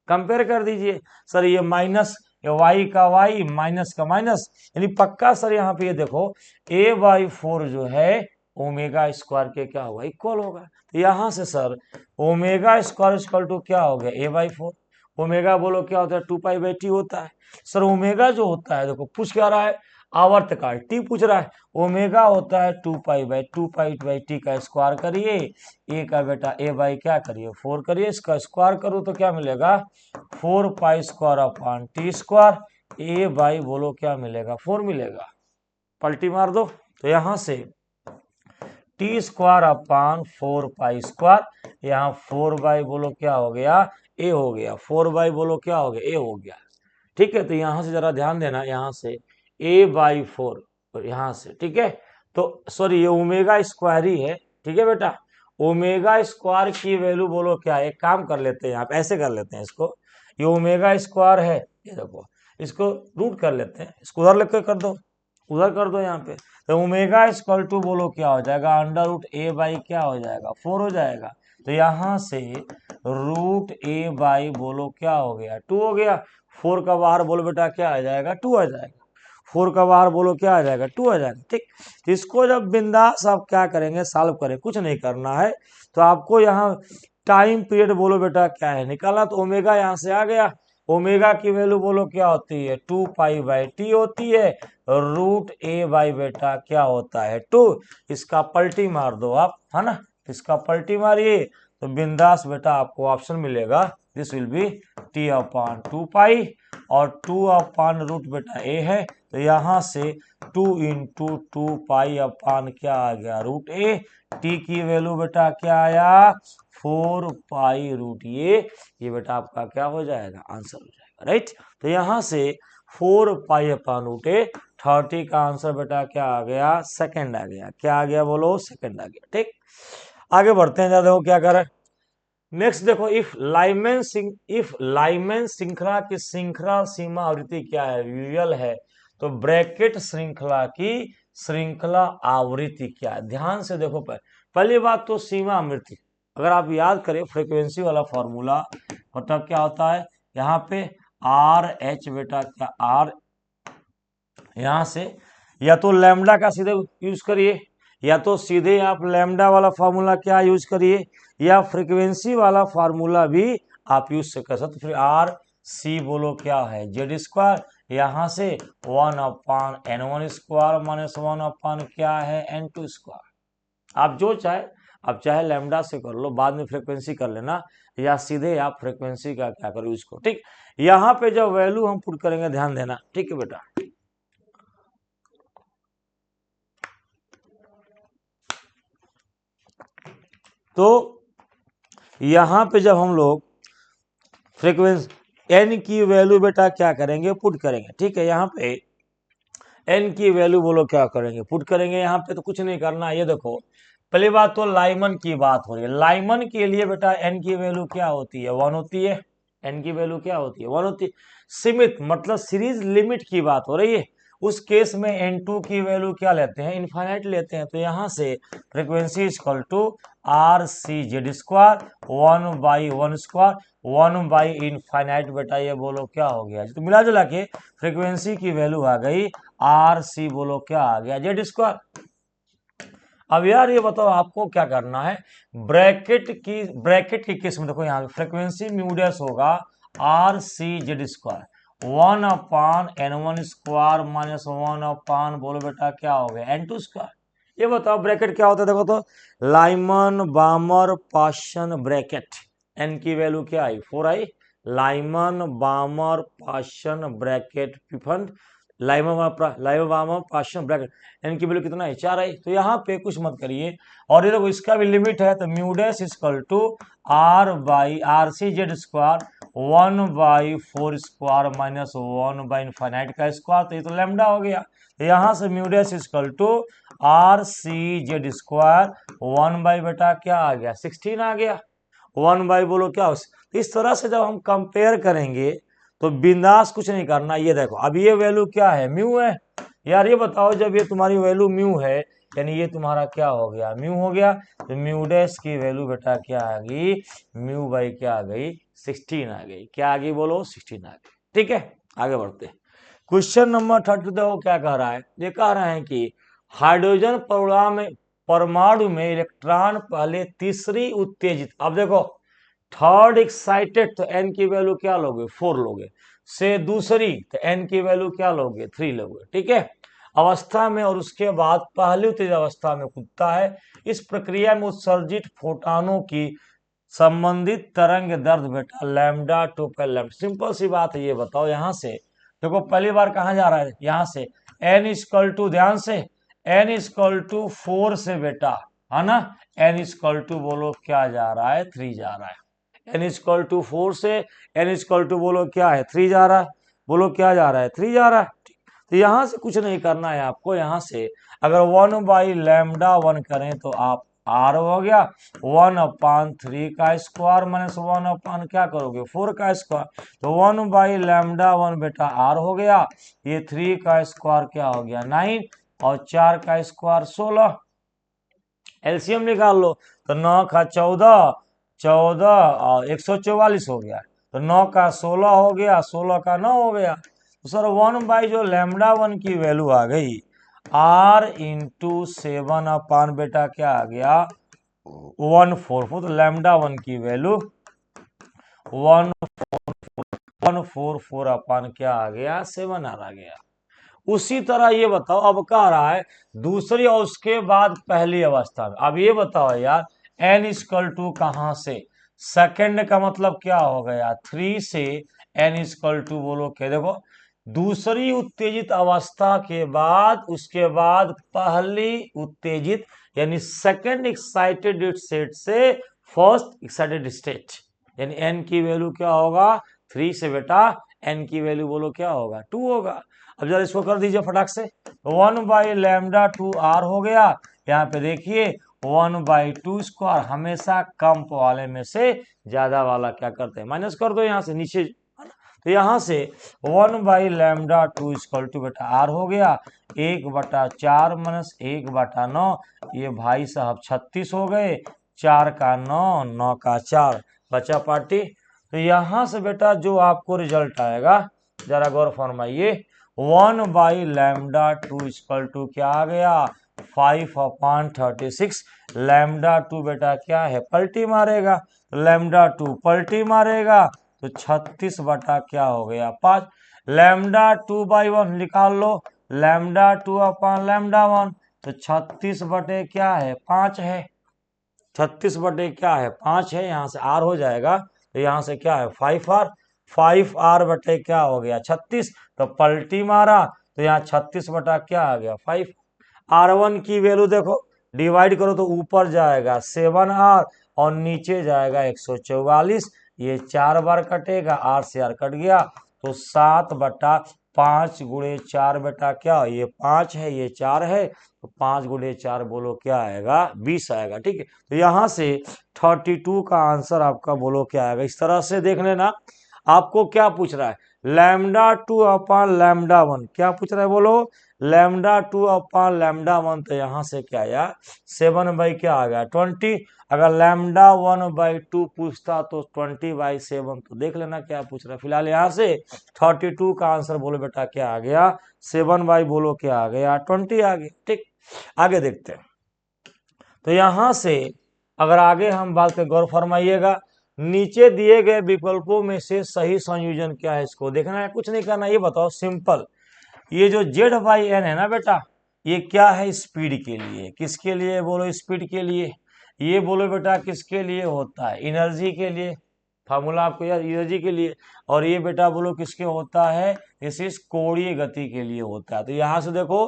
कंपेयर कर दीजिए, सर ये माइनस वाई का वाई माइनस का माइनस, यानी पक्का सर यहाँ पे ये देखो ए बाई 4 जो है ओमेगा स्क्वायर के क्या होगा इक्वल होगा। तो यहाँ से sir omega square equal to क्या हो गया ए बाई 4, ओमेगा बोलो क्या होता है 2 पाई/टी होता है। सर ओमेगा जो होता है देखो पूछ क्या रहा है आवर्तकाल, टी पूछ रहा है, ओमेगा होता है 2 पाई/टी का स्क्वायर करिए, ए का बेटा ए बाई क्या करिए 4 करिए, इसका स्क्वायर करो तो क्या मिलेगा 4 pi square upon T square, A by बोलो क्या मिलेगा 4 मिलेगा, पलटी मार दो। तो यहां से T square upon 4 pi square, यहाँ 4 बाई बोलो क्या हो गया ए हो गया, 4 बाई बोलो क्या हो गया ए हो गया, ठीक है। तो यहां से जरा ध्यान देना, यहाँ से ए बाई 4 और यहाँ से, ठीक है, तो सॉरी ये ओमेगा स्क्वायर ही है, ठीक है बेटा, ओमेगा स्क्वायर की वैल्यू बोलो क्या है, एक काम कर लेते हैं यहाँ पे ऐसे कर लेते हैं इसको, ये ओमेगा स्क्वायर है, ये देखो इसको रूट कर लेते हैं, इसको उधर लेकर कर दो, उधर कर दो यहाँ पे, तो ओमेगा इक्वल टू बोलो क्या हो जाएगा अंडर रूट ए बाई क्या हो जाएगा 4 हो जाएगा। तो यहाँ से रूट ए बाई बोलो क्या हो गया 2 हो गया, 4 का बाहर बोलो बेटा क्या आ जाएगा 2 आ जाएगा, 4 का बाहर बोलो क्या आ जाएगा 2 आ जाएगा, ठीक। तो इसको जब बिंदास आप क्या करेंगे सॉल्व करें, कुछ नहीं करना है, तो आपको यहाँ टाइम पीरियड बोलो बेटा क्या है निकालना, तो ओमेगा यहाँ से आ गया, ओमेगा की वैल्यू बोलो क्या होती है 2 पाई/टी होती है, रूट ए बाई बेटा क्या होता है 2, इसका पलटी मार दो आप, है ना, इसका पलटी मारिए तो बिंदास बेटा आपको ऑप्शन मिलेगा this will be T upon 2 पाई, और 2 अपान रूट बेटा ए है, तो यहाँ से 2 इंटू 2 पाई अपान क्या आ गया रूट ए, टी की वैल्यू बेटा क्या आया 4 पाई रूट ये बेटा आपका क्या हो जाएगा आंसर हो जाएगा, राइट। तो यहाँ से 4 पाई अपान रूट ए 30 का आंसर बेटा क्या आ गया सेकंड आ गया, क्या आ गया बोलो सेकंड आ गया, ठीक। आगे बढ़ते हैं, देखो क्या कर रहे हैं नेक्स्ट, देखो इफ लाइमैन श्रृंखला की श्रृंखला सीमा आवृत्ति क्या है यूजुअल है, तो ब्रैकेट श्रृंखला की श्रृंखला आवृत्ति क्या है, ध्यान से देखो पहली बात तो सीमा आवृत्ति, अगर आप याद करें फ्रीक्वेंसी वाला फॉर्मूला मतलब क्या होता है यहाँ पे आर एच बेटा क्या आर, यहां से या तो लैम्डा का सीधे यूज करिए, या तो सीधे आप लैम्डा वाला फॉर्मूला क्या यूज करिए, या फ्रीक्वेंसी वाला फॉर्मूला भी आप यूज कर सकते, फिर आर सी बोलो क्या है जेड स्क्वायर, यहां से 1/n1 स्क्वायर माइनस 1 क्या है n2 स्क्वायर, आप जो चाहे आप चाहे लैम्डा से कर लो, बाद में फ्रीक्वेंसी कर लेना, या सीधे आप फ्रीक्वेंसी का क्या करो यूज करो, ठीक। यहाँ पे जो वैल्यू हम पुट करेंगे ध्यान देना, ठीक है बेटा, तो यहाँ पे जब हम लोग फ्रीक्वेंसी एन की वैल्यू बेटा क्या करेंगे, पुट करेंगे। ठीक है, यहाँ पे एन की वैल्यू बोलो क्या करेंगे, पुट करेंगे। यहाँ पे तो कुछ नहीं करना। ये देखो, पहली बात तो लाइमन की बात हो रही है। लाइमन के लिए बेटा एन की वैल्यू क्या होती है, 1 होती है। एन की वैल्यू क्या होती है, 1 होती है। सीमित मतलब सीरीज लिमिट की बात हो रही है। उस केस में N2 की वैल्यू क्या लेते हैं, इनफाइनाइट लेते हैं। तो यहाँ से frequency equal to R C Z square 1/1 square infinite बेटा ये बोलो क्या हो गया। तो मिला जुला के फ्रीक्वेंसी की वैल्यू आ गई आर सी बोलो क्या आ गया, जेड स्क्वायर। अब यार ये बताओ आपको क्या करना है, ब्रैकेट की केस में देखो यहाँ फ्रीक्वेंसी म्यूडस होगा R C Z square 1/N1 square minus 1/ बोलो बेटा क्या हो गया, N2 स्क्वायर। ये बताओ ब्रैकेट क्या होता है, देखो तो Lyman Balmer Paschen bracket. N की वैल्यू क्या आई, 4 आई। Lyman Balmer Paschen bracket Pfund Lyman Paschen bracket, N की वैल्यू कितना है, 4 आई। तो यहाँ पे कुछ मत करिए। और ये देखो इसका भी लिमिट है, तो म्यूडस equal to R C Z square 1/4 square minus infinite का स्क्वायर। तो ये तो लैम्डा हो गया। तो यहाँ से म्यूडस equal to R C Z square 1/ बेटा क्या आ गया, 16 आ गया। 1/ बोलो क्या हो। तो इस तरह से जब हम कंपेयर करेंगे तो बिंदास कुछ नहीं करना। ये देखो अब ये वैल्यू क्या है, म्यू है। यार ये बताओ जब ये तुम्हारी वैल्यू म्यू है यानी ये तुम्हारा क्या हो गया, म्यू हो गया। तो म्यू डैश की वैल्यू बेटा क्या आ गई, म्यू बाई क्या आ गई, 16 आ गई। क्या आ गई बोलो, 16 आ गई। ठीक है, आगे बढ़ते। क्वेश्चन नंबर 32 देखो क्या कह रहा है। ये कह रहे हैं कि हाइड्रोजन परमाणु में इलेक्ट्रॉन पहले तीसरी उत्तेजित, अब देखो थर्ड एक्साइटेड तो एन की वैल्यू क्या लोगे, 4 लोगे। से दूसरी तो एन की वैल्यू क्या लोगे, 3 लोगे। ठीक है, अवस्था में और उसके बाद पहली उत्तेजित अवस्था में कूदता है। इस प्रक्रिया में उत्सर्जित फोटोनों की संबंधित तरंग दर्द बेटा लैम्डा 2 पर लैम्डा। सिंपल सी बात है। ये बताओ यहाँ से देखो पहली बार कहाँ जा रहा है, यहाँ से एन इक्वल टू, ध्यान से एन इक्वल टू 4 से बेटा, है ना। एन इक्वल टू बोलो क्या जा रहा है, 3 जा रहा है। एन इक्वल टू 4 से एन इक्वल टू बोलो क्या है, 3 जा रहा है। बोलो क्या जा रहा है, 3 जा रहा है। तो यहाँ से कुछ नहीं करना है आपको। यहाँ से अगर 1/λ1 करें तो आप आर हो गया 1/3 का स्क्वायर माइनस 1/ क्या करोगे, 4 का स्क्वायर। तो 1/λ1 बेटा आर हो गया। ये 3 का स्क्वायर क्या हो गया, 9 और 4 का स्क्वायर 16। एलसीएम निकाल लो तो 9 का 14 14 और 144 हो गया। तो 9 का 16 हो गया, 16 का 9 हो गया। तो सर 1/ जो λ1 की वैल्यू आ गई R इंटू 7 बेटा क्या आ गया 144। तो λ1 की वैल्यू 144 क्या आ गया, 7 आ गया। उसी तरह ये बताओ अब कह रहा है दूसरी और उसके बाद पहली अवस्था में। अब ये बताओ यार एन इक्वल टू कहां से, सेकंड का मतलब क्या हो गया, 3 से एन इक्वल टू बोलो क्या, देखो दूसरी उत्तेजित अवस्था के बाद उसके बाद पहली उत्तेजित यानी सेकंड एक्साइटेड स्टेट से फर्स्ट एक्साइटेड स्टेट, यानी एन की वैल्यू क्या होगा, 3 से बेटा एन की वैल्यू बोलो क्या होगा, 2 होगा। अब जरा इसको कर दीजिए फटाक से। 1/λ2r हो गया। यहाँ पे देखिए 1/2 स्क्वायर, हमेशा कम वाले में से ज्यादा वाला क्या करते हैं, माइनस कर दो यहाँ से नीचे। तो यहाँ से 1/λ2 इक्वल टू बेटा आर हो गया 1/4 माइनस 1/9। ये भाई साहब 36 हो गए, 4 का 9, 9 का 4 बचा पार्टी। तो यहाँ से बेटा जो आपको रिजल्ट आएगा जरा गौर फरमाइए, 1/λ2 इक्वल टू क्या आ गया 5/36। λ2 बेटा क्या है, पलटी मारेगा। λ2 पलटी मारेगा तो 36 बटा क्या हो गया 5। λ2/1 निकाल लो, λ2/λ1 तो 36 बटे क्या है 5 है। 36 बटे क्या है 5 है, यहाँ से आर हो जाएगा। तो यहाँ से क्या है 5r, 5r बटे क्या हो गया 36। तो पलटी मारा तो यहाँ 36 बटा क्या आ गया 5। R1 की वैल्यू देखो डिवाइड करो तो ऊपर जाएगा 7r और नीचे जाएगा 144, ये 4 बार कटेगा, 8 से 8 कट गया, तो 7/5 गुणे 4 बेटा क्या, ये 5 है, ये 4 है, तो 5 गुणे 4 बोलो क्या आएगा, 20 आएगा। ठीक है, तो यहाँ से 32 का आंसर आपका बोलो क्या आएगा। इस तरह से देख लेना। आपको क्या पूछ रहा है, λ2 अपॉन λ1, क्या पूछ रहा है बोलो, λ2 अपॉन λ1, तो यहाँ से क्या आया, 7 बाई क्या आ गया 20। अगर λ1/2 पूछता तो 20/7, तो देख लेना क्या पूछ रहा है। फिलहाल यहाँ से 32 का आंसर बोलो बेटा क्या आ गया, 7 बाई बोलो क्या आ गया 20 आ गया। ठीक, आगे देखते हैं। तो यहां से अगर आगे हम बात करें, गौर फरमाइएगा, नीचे दिए गए विकल्पों में से सही संयोजन क्या है, इसको देखना है, कुछ नहीं करना। ये बताओ सिंपल, ये जो Z/N है ना बेटा, ये क्या है, स्पीड के लिए। किसके लिए बोलो, स्पीड के लिए। ये बोलो बेटा किसके लिए होता है, एनर्जी के लिए, फार्मूला आपको यार, एनर्जी के लिए। और ये बेटा बोलो किसके होता है, इस कोणीय गति के लिए होता है। तो यहां से देखो,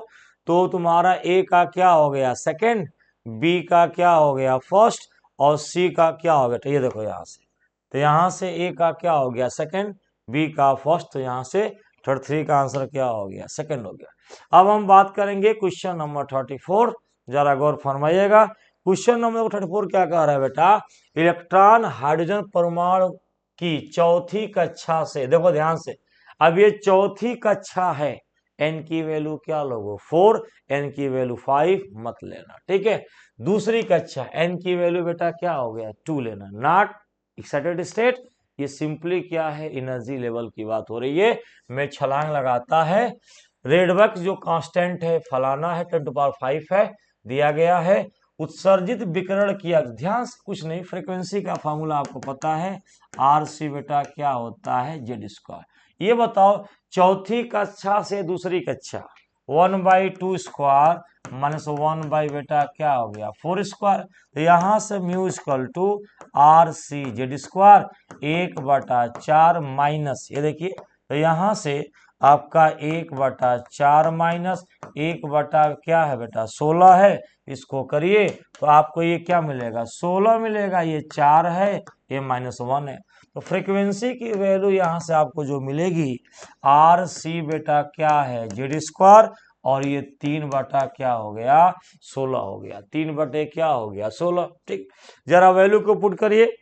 तो तुम्हारा ए का क्या हो गया सेकंड, बी का क्या हो गया फर्स्ट, और सी का क्या हो गया, तो ये देखो यहाँ से, तो यहाँ से ए का क्या हो गया सेकंड, बी का फर्स्ट, तो यहाँ से 33 का आंसर क्या हो गया, सेकंड हो गया। अब हम बात करेंगे क्वेश्चन नंबर 34, जरा गौर फरमाइएगा। क्वेश्चन नंबर 34 क्या कह रहा है बेटा, इलेक्ट्रॉन हाइड्रोजन परमाणु की चौथी कक्षा से, देखो ध्यान से, अब ये चौथी कक्षा है, एन की वैल्यू क्या लोगो 4, एन की वैल्यू 5 मत लेना। ठीक है, दूसरी कक्षा, एन की वैल्यू बेटा क्या हो गया 2 लेना। नॉट एक्साइटेड स्टेट, ये सिंपली क्या है, एनर्जी लेवल की बात हो रही है। मैं छलांग लगाता है, रेडबक्स जो कांस्टेंट है फलाना है, 10⁵ है, दिया गया है। उत्सर्जित विकिरण किया, ध्यान से कुछ नहीं, फ्रीक्वेंसी का फॉर्मूला आपको पता है, आर सी बेटा क्या होता है Z²। ये बताओ चौथी कक्षा से दूसरी कक्षा, 1/2 स्क्वायर माइनस 1 बाई बेटा क्या हो गया 4 स्क्वायर, तो यहाँ से mu equal to RC/Z², 1/4 minus, ये देखिए, तो यहाँ से आपका 1/4 माइनस 1 क्या है बेटा 16 है, इसको करिए तो आपको ये क्या मिलेगा 16 मिलेगा, ये 4 है, ये -1 है। तो फ्रीक्वेंसी की वैल्यू यहाँ से आपको जो मिलेगी, RC बेटा क्या है Z², और ये 3 क्या हो गया 16 हो गया, 3 क्या हो गया 16। ठीक, जरा वैल्यू को पुट करिए।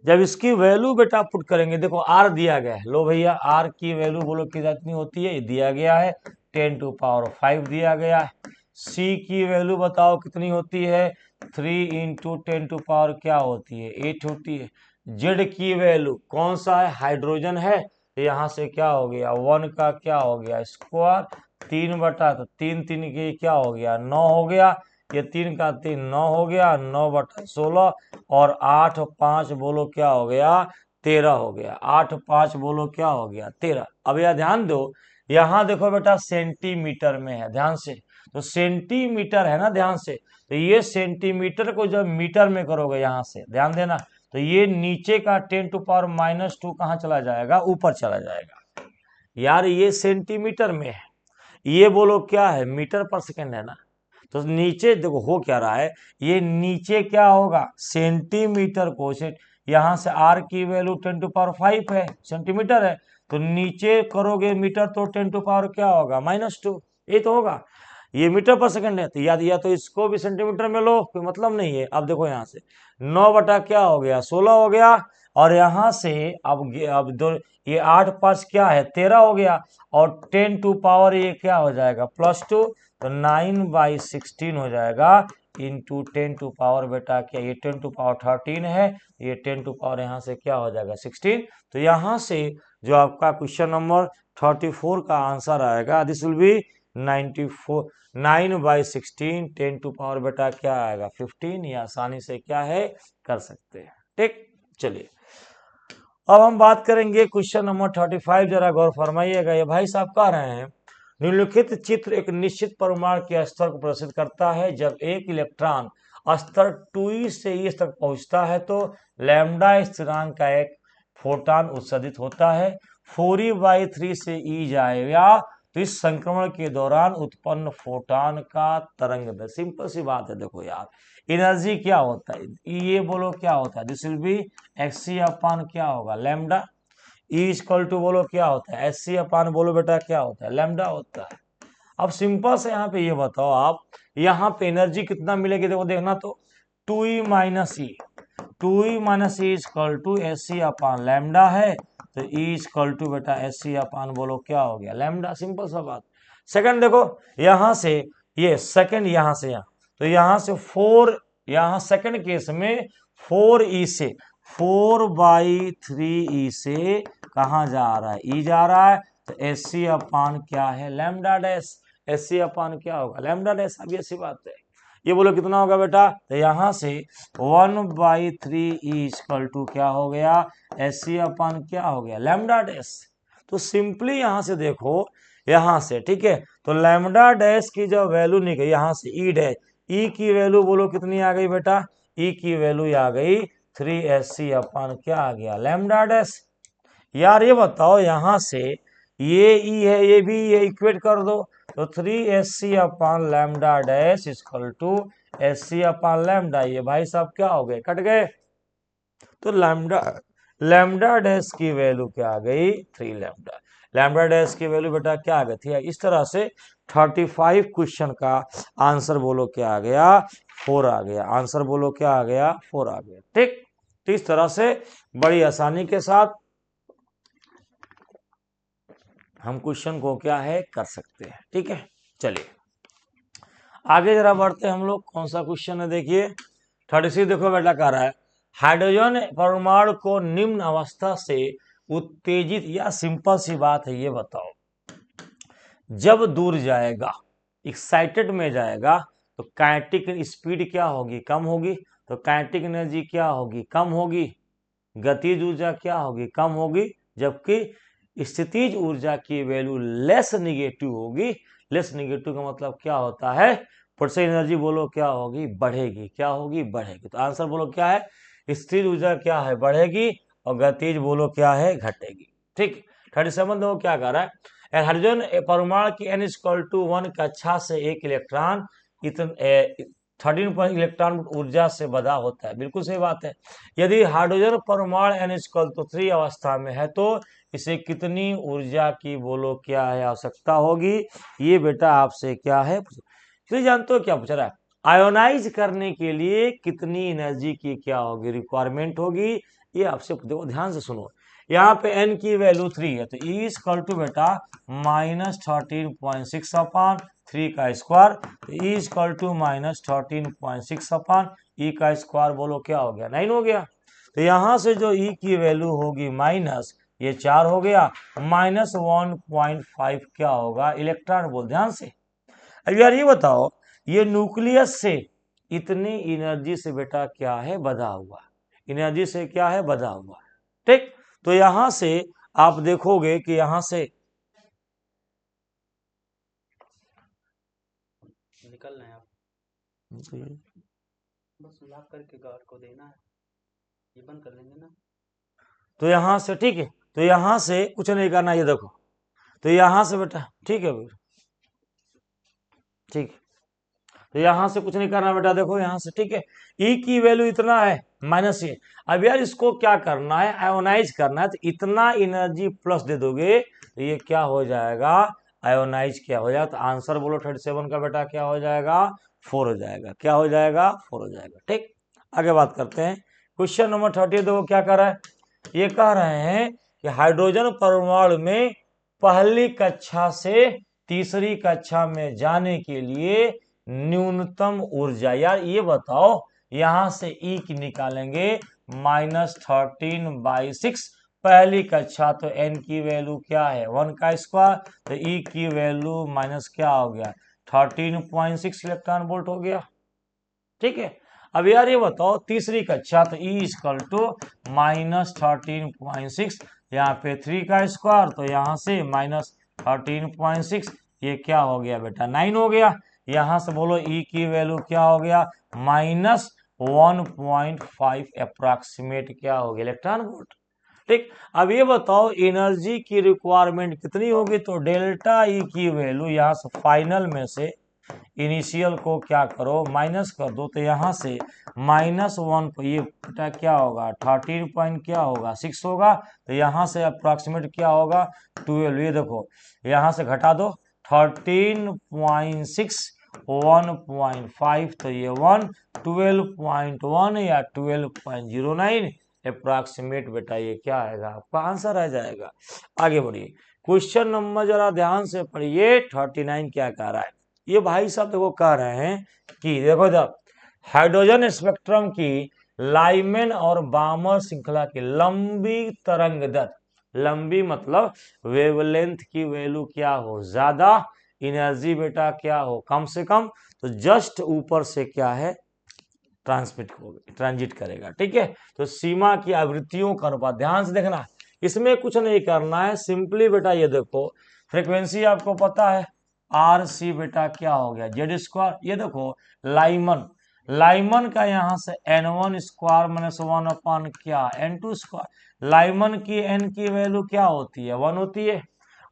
जब इसकी वैल्यू बेटा पुट करेंगे, देखो आर दिया गया है, लो भैया आर की वैल्यू बोलो कितनी होती है, दिया गया है 10⁵ दिया गया है। सी की वैल्यू बताओ कितनी होती है, 3 × 10⁻, क्या होती है 8 होती है। जेड की वैल्यू कौन सा है, हाइड्रोजन है, तो यहाँ से क्या हो गया 1 का क्या हो गया स्क्वायर, 3 तो 3 के क्या हो गया 9 हो गया, ये 3 का 3 9 हो गया, 9/16, और 8×5 बोलो क्या हो गया 13 हो गया, 8×5 बोलो क्या हो गया 13। अब यह ध्यान दो, यहाँ देखो बेटा सेंटीमीटर में है, ध्यान से, तो सेंटीमीटर है ना, ध्यान से, तो ये सेंटीमीटर को जब मीटर में करोगे, यहाँ से ध्यान देना, तो ये नीचे का 10⁻⁻² कहाँ चला जाएगा, ऊपर चला जाएगा। यार ये सेंटीमीटर में है, ये बोलो क्या है मीटर पर सेकंड है ना, तो नीचे देखो हो क्या रहा है, ये नीचे क्या होगा सेंटीमीटर को यहाँ से आर की वैल्यू 10⁵ है, सेंटीमीटर है, तो नीचे करोगे मीटर तो 10⁻ क्या होगा -2, ये तो होगा, ये मीटर पर सेकंड है, तो या तो इसको भी सेंटीमीटर में लो, कोई मतलब नहीं है। अब देखो यहाँ से 9 क्या हो गया 16 हो गया, और यहाँ से अब दो, ये 8×5 क्या है 13 हो गया, और 10⁻, ये क्या हो जाएगा +2, तो 9/16 हो जाएगा, इंटू 10⁻, बेटा क्या ये 10⁻13 है, ये 10⁻, यहाँ से क्या हो जाएगा 16। तो यहाँ से जो आपका क्वेश्चन नंबर 34 का आंसर आएगा, दिस विल बी 94, 9/16, 10⁻, बेटा क्या आएगा 15, ये आसानी से क्या है कर सकते हैं। ठीक, चलिए अब हम बात करेंगे क्वेश्चन नंबर 35, जरा गौर फरमाइएगा। ये भाई साहब कह रहे हैं, निम्नलिखित चित्र एक निश्चित परमाणु के स्तर को प्रदर्शित करता है, जब एक इलेक्ट्रॉन स्तर 2e से e तक पहुंचता है तो लैम्डा स्थिरांक का एक फोटॉन उत्सर्जित होता है, 4e/3 से e जाएगा तो इस संक्रमण के दौरान उत्पन्न फोटॉन का तरंग दैर्ध्य, सिंपल सी बात है। देखो यार, एनर्जी क्या होता है, ये बोलो क्या होता है, दिस विल बी एक्स अपान क्या होगा, लैम्डा। ई इक्वल टू बोलो क्या होता है, एस सी अपान बोलो बेटा क्या होता है, लैम्डा होता है। अब सिंपल से यहाँ पे ये बताओ आप, यहाँ पे एनर्जी कितना मिलेगी, देखो देखना तो 2e minus E, 2e minus E equal to S C upon lambda है, तो ई इक्वल टू बेटा एस सी अपान बोलो क्या हो गया, लैम्डा, सिंपल सा बात। सेकंड देखो, यहां से ये सेकंड, यहां से यहाँ, तो यहां से 4, यहां सेकंड केस में 4e से 4/3e से कहा जा रहा है, ई जा रहा है, तो एस सी अपान क्या है, लैम्डा डैश, एस सी अपान क्या होगा, लैम्डा डैश। अब ऐसी बात है, ये बोलो कितना होगा बेटा, तो यहां से 1/3e इक्वल टू क्या हो गया, एस सी अपान क्या हो गया, लैम्डा डैश। तो सिंपली यहां से देखो, यहां से ठीक है, तो लैम्डा डैश की जो वैल्यू निकली यहां से ई डैश, ई की वैल्यू बोलो कितनी आ गई बेटा, ई की वैल्यू आ गई 3SC अपान क्या आ गया, लैम्डा डैश। यार ये बताओ, यहां से ये ई है, ये भी ये इक्वेट कर दो, तो 3SC upon lambda dash equal to SC upon lambda, ये भाई साहब क्या हो गए, कट गए। तो लैम्डा लैम्डा डैश की वैल्यू क्या आ गई, 3 लैम्डा, लैम्डा डैश की वैल्यू बेटा क्या आ गई थी। इस तरह से 35 क्वेश्चन का आंसर बोलो क्या आ गया, 4 आ गया, आंसर बोलो क्या आ गया, 4 आ गया। ठीक, तो इस तरह से बड़ी आसानी के साथ हम क्वेश्चन को क्या है कर सकते हैं। ठीक है, चलिए आगे जरा बढ़ते हैं हम लोग। कौन सा क्वेश्चन है, देखिए 36 देखो बेटा कह रहा है, हाइड्रोजन परमाणु को निम्न अवस्था से उत्तेजित, या सिंपल सी बात है, ये बताओ जब दूर जाएगा, एक्साइटेड में जाएगा, तो काइनेटिक स्पीड क्या होगी, कम होगी, तो काइनेटिक एनर्जी क्या होगी, कम होगी, गतिज ऊर्जा क्या होगी, कम होगी, जबकि स्थितिज ऊर्जा की वैल्यू लेस निगेटिव होगी। लेस निगेटिव का मतलब क्या होता है, पोटेंशियल एनर्जी बोलो क्या होगी, बढ़ेगी, क्या होगी, बढ़ेगी। तो आंसर बोलो क्या है, स्थिर ऊर्जा क्या है, बढ़ेगी, और गतिज बोलो क्या है, घटेगी। ठीक, 37 देखो क्या कह रहा है, हाइड्रोजन परमाणु की n इक्वल टू 1 कक्षा से एक इलेक्ट्रॉन 13 इलेक्ट्रॉन ऊर्जा से बधा होता है, बिल्कुल सही बात है। यदि हाइड्रोजन परमाणु n इक्वल टू 3 अवस्था में है, तो इसे कितनी ऊर्जा की बोलो क्या है, आवश्यकता होगी, ये बेटा आपसे क्या है, तो जानते हो क्या पूछ रहा है, आयोनाइज करने के लिए कितनी एनर्जी की क्या होगी, रिक्वायरमेंट होगी, ये आपसे देखो ध्यान से सुनो। यहाँ पे n की वैल्यू 3 है, तो E इक्वल टू बेटा -13.6 अपान 3 का स्क्वायर, तो E equal to -13.6 upon E का स्क्वायर बोलो क्या हो गया, 9 हो गया। तो यहाँ से जो E की वैल्यू होगी माइनस, ये 4 हो गया, -1.5 क्या होगा, इलेक्ट्रॉन बोल, ध्यान से। अब यार ये बताओ, ये न्यूक्लियस से इतनी एनर्जी से बेटा क्या है, बधा हुआ, एनर्जी से क्या है, बधा हुआ। ठीक, तो यहां से आप देखोगे कि यहां से निकलना है, आप बस लॉक करके गार्ड को देना है, ये बंद कर लेंगे ना। तो यहां से ठीक है, तो यहां से कुछ नहीं करना, ये देखो, तो यहां से बेटा ठीक है, ठीक, तो यहां से कुछ नहीं करना बेटा, देखो यहां से ठीक है, ई की वैल्यू इतना है माइनस ये। अब यार इसको क्या करना है, आयोनाइज करना है, तो इतना एनर्जी प्लस दे दोगे, तो ये क्या हो जाएगा, आयोनाइज क्या हो जाएगा, तो आंसर बोलो 37 का बेटा क्या हो जाएगा, 4 हो जाएगा, क्या हो जाएगा, 4 हो जाएगा। ठीक, आगे बात करते हैं। क्वेश्चन नंबर 30 देखो क्या कर रहा है, ये कह रहे हैं कि हाइड्रोजन परमाणु में पहली कक्षा से तीसरी कक्षा में जाने के लिए न्यूनतम ऊर्जा, यार ये बताओ, यहां से ई की निकालेंगे -13/6, पहली कक्षा, तो एन की वैल्यू क्या है, 1 का स्क्वायर, तो ई की वैल्यू माइनस क्या हो गया, 13.6 इलेक्ट्रॉन वोल्ट हो गया। ठीक है, अब यार ये बताओ तीसरी कक्षा, तो ई इक्वल टू -13.6, यहाँ पे 3 का स्क्वायर, तो यहाँ से -13.6, ये क्या हो गया बेटा, 9 हो गया। यहां से बोलो ई की वैल्यू क्या हो गया, -1.5 अप्रोक्सीमेट क्या हो गया, इलेक्ट्रॉन वोल्ट। ठीक। अब ये बताओ एनर्जी की रिक्वायरमेंट कितनी होगी, तो डेल्टा ई की वैल्यू यहाँ से फाइनल में से इनिशियल को क्या करो माइनस कर दो, तो यहाँ से -1 को ये बेटा क्या होगा 13 पॉइंट क्या होगा 6 होगा, तो यहाँ से अप्रॉक्सीमेट क्या होगा 12। ये देखो यहाँ से घटा दो 13.6 1.5, तो ये 1 12.1 या 12.09 अप्रॉक्सीमेट बेटा ये क्या आएगा आपका आंसर आ जाएगा। आगे बढ़िए, क्वेश्चन नंबर जरा ध्यान से पढ़िए 39 क्या कह रहा है। ये भाई साहब देखो कह रहे हैं कि देखो जब हाइड्रोजन स्पेक्ट्रम की लाइमेन और बामर श्रृंखला की लंबी तरंग दर, लंबी मतलब वेवलेंथ की वैल्यू क्या हो ज्यादा, एनर्जी बेटा क्या हो कम से कम, तो जस्ट ऊपर से क्या है ट्रांजिट करेगा। ठीक है, तो सीमा की आवृत्तियों का अनुपात ध्यान से देखना, इसमें कुछ नहीं करना है, सिंपली बेटा ये देखो फ्रीक्वेंसी आपको पता है आर सी बेटा क्या हो गया जेड स्क्वायर। ये देखो लाइमन का यहाँ से n1 स्क्वायर -1 अपान क्या n2 स्क्वायर, लाइमन की n की वैल्यू क्या होती है 1 होती है,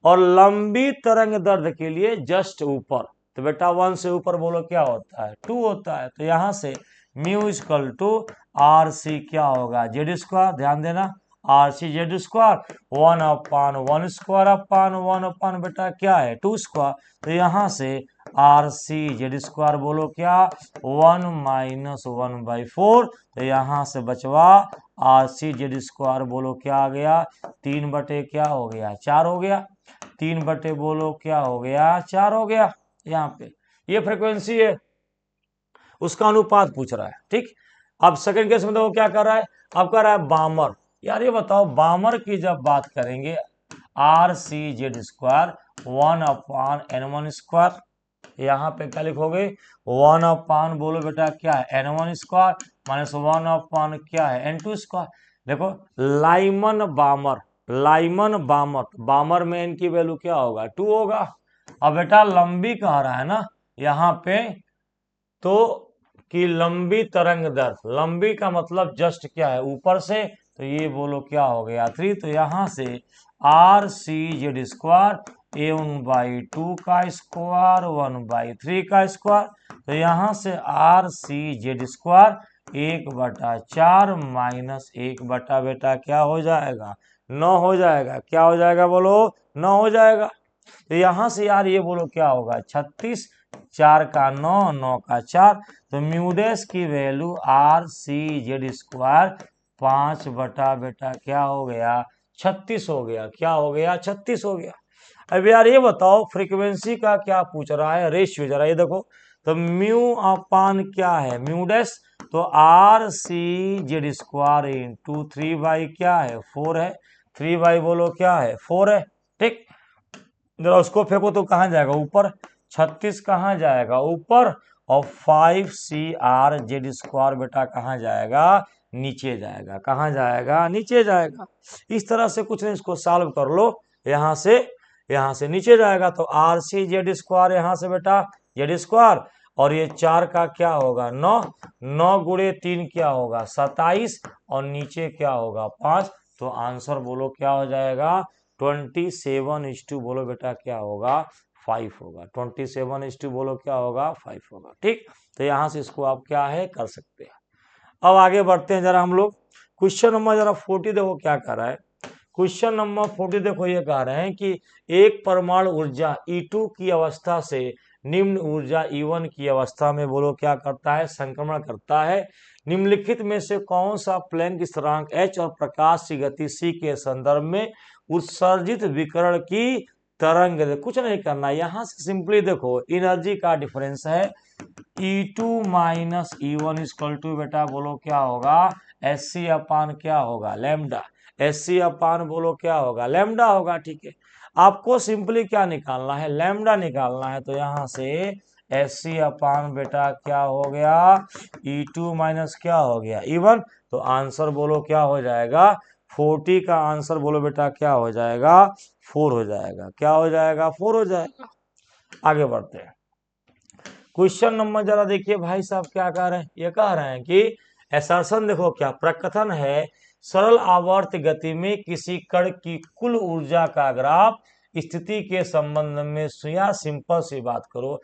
और लंबी तरंग दैर्ध्य के लिए जस्ट ऊपर, तो बेटा 1 से ऊपर बोलो क्या होता है 2 होता है, तो यहाँ से mu equal to R C क्या होगा जेड स्क्वायर, ध्यान देना R C Z square 1 upon 1 square upon 1 upon बेटा क्या है 2 स्क्वायर, तो यहाँ से आर सी जेड स्क्वायर बोलो क्या 1 - 1/4, तो यहाँ से बचवा आर सी जेड स्क्वायर बोलो क्या आ गया 3 बटे क्या हो गया 4 हो गया, 3 बटे बोलो क्या हो गया 4 हो गया। यहाँ पे ये फ्रीक्वेंसी है, उसका अनुपात पूछ रहा है। ठीक, अब सेकंड केस में देखो क्या कर रहा है, अब कर रहा है बामर। यार ये बताओ बामर की जब बात करेंगे are C Z square 1 upon n1 square, यहाँ पे क्या लिखोगे 1 अपान बोलो बेटा क्या है n1 स्क्वायर -1 अपान क्या है n2 स्क्वायर। देखो लाइमन बामर में n की वैल्यू क्या होगा 2 होगा। अब बेटा लंबी कह रहा है ना यहाँ पे, तो कि लंबी तरंग दैर्ध्य, लंबी का मतलब जस्ट क्या है ऊपर से, तो ये बोलो क्या हो गया 3, तो यहाँ से R C Z square a1/2 का स्क्वायर 1/3 का स्क्वायर, तो यहाँ से R C Z square 1/4 minus 1 बटा बेटा क्या हो जाएगा 9 हो जाएगा, क्या हो जाएगा बोलो 9 हो जाएगा। तो यहाँ से यार ये बोलो क्या होगा 36, 4 का 9, 9 का 4, तो म्यूडेस की value R C Z square 5 बटा बेटा क्या हो गया 36 हो गया, क्या हो गया 36 हो गया। अब यार ये बताओ फ्रीक्वेंसी का क्या पूछ रहा है रेशियो, जरा ये देखो, तो म्यू अपान क्या है म्यूडेस, तो R C Z square into 3 क्या है 4 है, 3 बोलो क्या है 4 है। ठीक, जरा उसको फेंको तो कहाँ जाएगा ऊपर, 36 कहाँ जाएगा ऊपर, और 5 CR जेड स्क्वायर बेटा कहाँ जाएगा नीचे जाएगा, कहाँ जाएगा नीचे जाएगा। इस तरह से कुछ नहीं, इसको सॉल्व कर लो, यहाँ से नीचे जाएगा, तो आर सी जेड स्क्वायर यहाँ से बेटा जेड स्क्वायर, और ये 4 का क्या होगा 9, 9 गुणे 3 क्या होगा 27, और नीचे क्या होगा 5, तो आंसर बोलो क्या हो जाएगा 27 बोलो बेटा क्या होगा 5 होगा, 27 बोलो क्या होगा 5 होगा। ठीक, तो यहाँ से इसको आप क्या है कर सकते हैं। अब आगे बढ़ते हैं जरा हम लोग, क्वेश्चन नंबर जरा 40 देखो क्या कर रहा है। क्वेश्चन नंबर 40 देखो ये कह रहे हैं कि एक परमाणु ऊर्जा E2 की अवस्था से निम्न ऊर्जा E1 की अवस्था में बोलो क्या करता है संक्रमण करता है, निम्नलिखित में से कौन सा प्लैंक स्थिरांक h और प्रकाश की गति c के संदर्भ में उत्सर्जित विकिरण की तरंग, कुछ नहीं करना, यहाँ से सिंपली देखो एनर्जी का डिफरेंस है E2 minus E1 equal to बेटा बोलो क्या होगा SC अपान क्या होगा लैम्डा, SC अपान बोलो क्या होगा लैम्डा होगा। ठीक है, आपको सिंपली क्या निकालना है लैम्डा निकालना है, तो यहाँ से SC अपान बेटा क्या हो गया E2 माइनस क्या हो गया E1, तो आंसर बोलो क्या हो जाएगा 40 का आंसर बोलो बेटा क्या हो जाएगा 4 हो जाएगा, क्या हो जाएगा 4 हो जाएगा। आगे बढ़ते हैं, क्वेश्चन नंबर जरा देखिए भाई साहब क्या कह रहे हैं, ये कह रहे हैं कि असर्शन देखो क्या प्रकथन है सरल आवर्त गति में किसी कण की कुल ऊर्जा का ग्राफ स्थिति के संबंध में या सिंपल सी बात करो,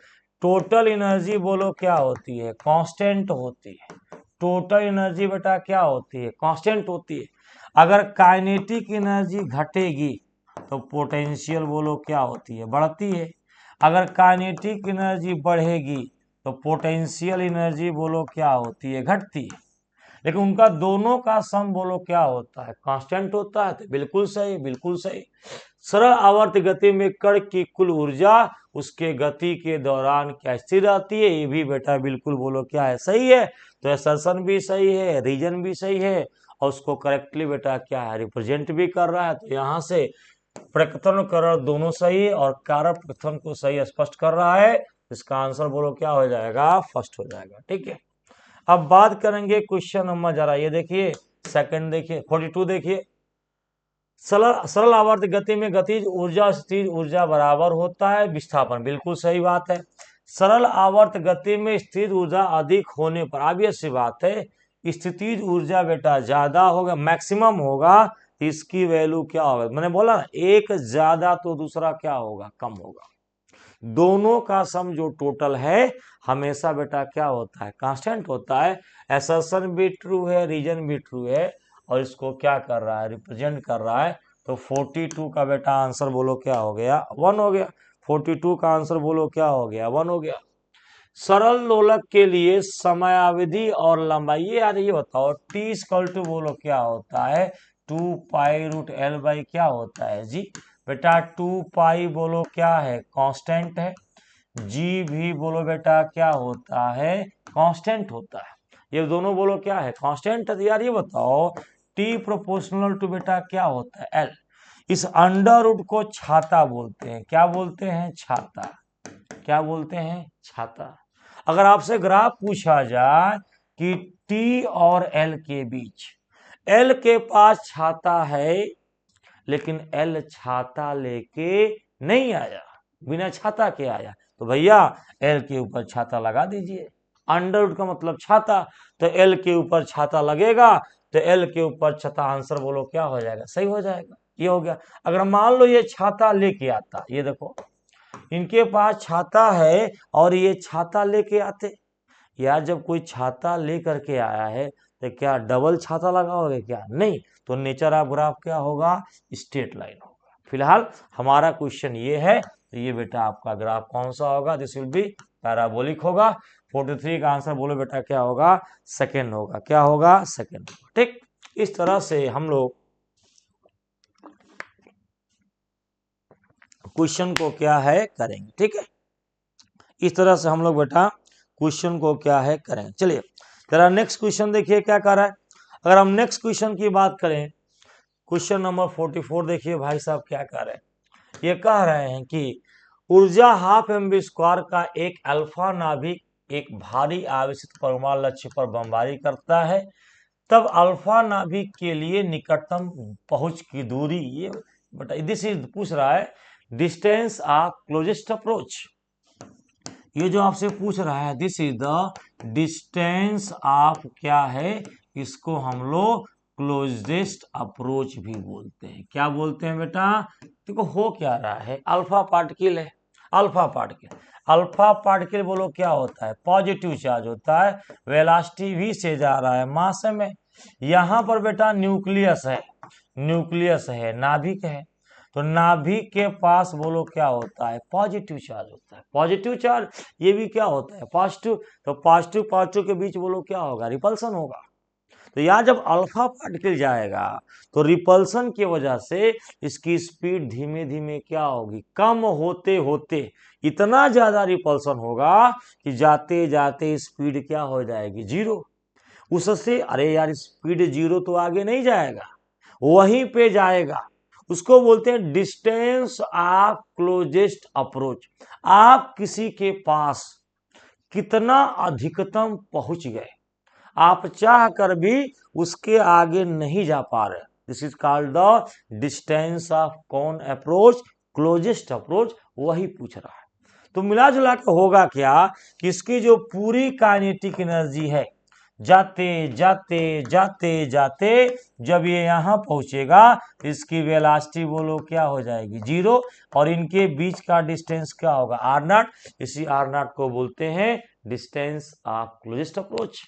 टोटल एनर्जी बोलो क्या होती है, कांस्टेंट होती है। टोटल एनर्जी बेटा क्या होती है, कांस्टेंट होती है। अगर काइनेटिक एनर्जी घटेगी तो पोटेंशियल बोलो क्या होती है, बढ़ती है। अगर काइनेटिक एनर्जी बढ़ेगी तो पोटेंशियल एनर्जी बोलो क्या होती है, घटती है। लेकिन उनका दोनों का सम बोलो क्या होता है, कांस्टेंट होता है। तो बिल्कुल सही, बिल्कुल सही। सरल आवर्त गति में कण की कुल ऊर्जा उसके गति के दौरान क्या स्थिर रहती है, ये भी बेटा बिल्कुल बोलो क्या है, सही है। तो असर्शन भी सही है, रीजन भी सही है, और उसको करेक्टली बेटा क्या है, रिप्रेजेंट भी कर रहा है। तो यहाँ से प्रकथन करण दोनों सही और कारक प्रकथन को सही स्पष्ट कर रहा है। इसका आंसर बोलो क्या हो जाएगा, फर्स्ट हो जाएगा। ठीक है, अब बात करेंगे क्वेश्चन नंबर, जरा ये देखिए सेकंड, देखिए 42 देखिए। सरल आवर्त गति में गतिज ऊर्जा स्थिर ऊर्जा बराबर होता है विस्थापन, बिल्कुल सही बात है। सरल आवर्त गति में स्थिर ऊर्जा अधिक होने पर ऑब्वियस सी बात है स्थितिज ऊर्जा बेटा ज्यादा होगा, मैक्सिमम होगा। इसकी वैल्यू क्या होगा, मैंने बोला ना, एक ज्यादा तो दूसरा क्या होगा, कम होगा। दोनों का सम जो टोटल है हमेशा बेटा क्या होता है, कांस्टेंट होता है। असर्शन भी ट्रू है, रीजन भी ट्रू है, और इसको क्या कर रहा है, रिप्रेजेंट कर रहा है। तो 42 का बेटा आंसर बोलो क्या हो गया, 1 हो गया। 42 का आंसर बोलो क्या हो गया, 1 हो गया। सरल लोलक के लिए समयावधि और लंबाई, ये यार ये बताओ, टी इक्वल टू बोलो क्या होता है, 2π√L क्या होता है जी बेटा, 2π बोलो क्या है, कांस्टेंट है। जी भी बोलो बेटा क्या होता है, कांस्टेंट होता है। ये दोनों बोलो क्या है, कांस्टेंट है। यार ये बताओ, टी प्रोपोर्शनल टू बेटा क्या होता है, एल। इस अंडर रूट को छाता बोलते हैं, क्या बोलते हैं, छाता। क्या बोलते हैं, छाता। अगर आपसे ग्राफ पूछा जाए कि टी और एल के बीच, एल के पास छाता है लेकिन एल छाता लेके नहीं आया, बिना छाता के आया, तो भैया एल के ऊपर छाता लगा दीजिए। अंडर रूट का मतलब छाता, तो एल के ऊपर छाता लगेगा, तो एल के ऊपर छाता, आंसर बोलो क्या हो जाएगा, सही हो जाएगा। ये हो गया। अगर मान लो ये छाता लेके आता, ये देखो इनके पास छाता है और ये छाता लेके आते, यार जब कोई छाता लेकर के आया है तो क्या डबल छाता लगाओगे क्या, नहीं। तो नेचर ऑफ ग्राफ क्या होगा, स्ट्रेट लाइन होगा। फिलहाल हमारा क्वेश्चन ये है, तो ये बेटा आपका ग्राफ कौन सा होगा, दिस विल बी पैराबोलिक होगा। 43 का आंसर बोलो बेटा क्या होगा, सेकेंड होगा। क्या होगा, सेकेंड होगा। ठीक, इस तरह से हम लोग क्वेश्चन को क्या है करेंगे। ठीक है, इस तरह से हम लोग बेटा क्वेश्चन को क्या है करेंगे। चलिए जरा नेक्स्ट क्वेश्चन देखिए क्या कर रहा है। अगर हम नेक्स्ट क्वेश्चन की बात करें, क्वेश्चन नंबर 44 देखिए भाई साहब क्या कह रहे हैं। ये कह रहे हैं कि ऊर्जा हाफ mv² का एक अल्फा नाभिक एक भारी आवेशित परमाणु लक्ष्य पर बमबारी करता है, तब अल्फा नाभिक के लिए निकटतम पहुंच की दूरी, ये बेटा दिस इज पूछ रहा है डिस्टेंस ऑफ क्लोजेस्ट अप्रोच। ये जो आपसे पूछ रहा है this is the distance of क्या है, इसको हम लोग क्लोजेस्ट अप्रोच भी बोलते हैं। क्या बोलते हैं बेटा, देखो हो क्या रहा है, अल्फा पार्टिकल है, अल्फा पार्टिकल। अल्फा पार्टिकल बोलो क्या होता है, पॉजिटिव चार्ज होता है, वेलोसिटी v से जा रहा है मास में। यहाँ पर बेटा न्यूक्लियस है, न्यूक्लियस है, नाभिक है, तो नाभिक के पास बोलो क्या होता है, पॉजिटिव चार्ज होता है। पॉजिटिव चार्ज, ये भी क्या होता है, पॉजिटिव। तो पॉजिटिव पॉजिटिव के बीच बोलो क्या होगा, रिपल्सन होगा। तो यहाँ जब अल्फा पार्टिकल जाएगा तो रिपल्सन की वजह से इसकी स्पीड धीमे धीमे क्या होगी, कम होते होते इतना ज्यादा रिपल्सन होगा कि जाते जाते स्पीड क्या हो जाएगी, 0। उससे अरे यार स्पीड 0 तो आगे नहीं जाएगा, वहीं पे जाएगा। उसको बोलते हैं डिस्टेंस ऑफ क्लोजेस्ट अप्रोच। आप किसी के पास कितना अधिकतम पहुंच गए, आप चाह कर भी उसके आगे नहीं जा पा रहे, this is called the distance of कौन अप्रोच, क्लोजेस्ट अप्रोच, वही पूछ रहा है। तो मिला जुला के होगा क्या कि इसकी जो पूरी काइनेटिक एनर्जी है, जाते जाते जाते जाते जब ये यहाँ पहुंचेगा इसकी वेलोसिटी बोलो क्या हो जाएगी, 0। और इनके बीच का डिस्टेंस क्या होगा, r0। इसी r0 को बोलते हैं डिस्टेंस ऑफ क्लोजेस्ट अप्रोच।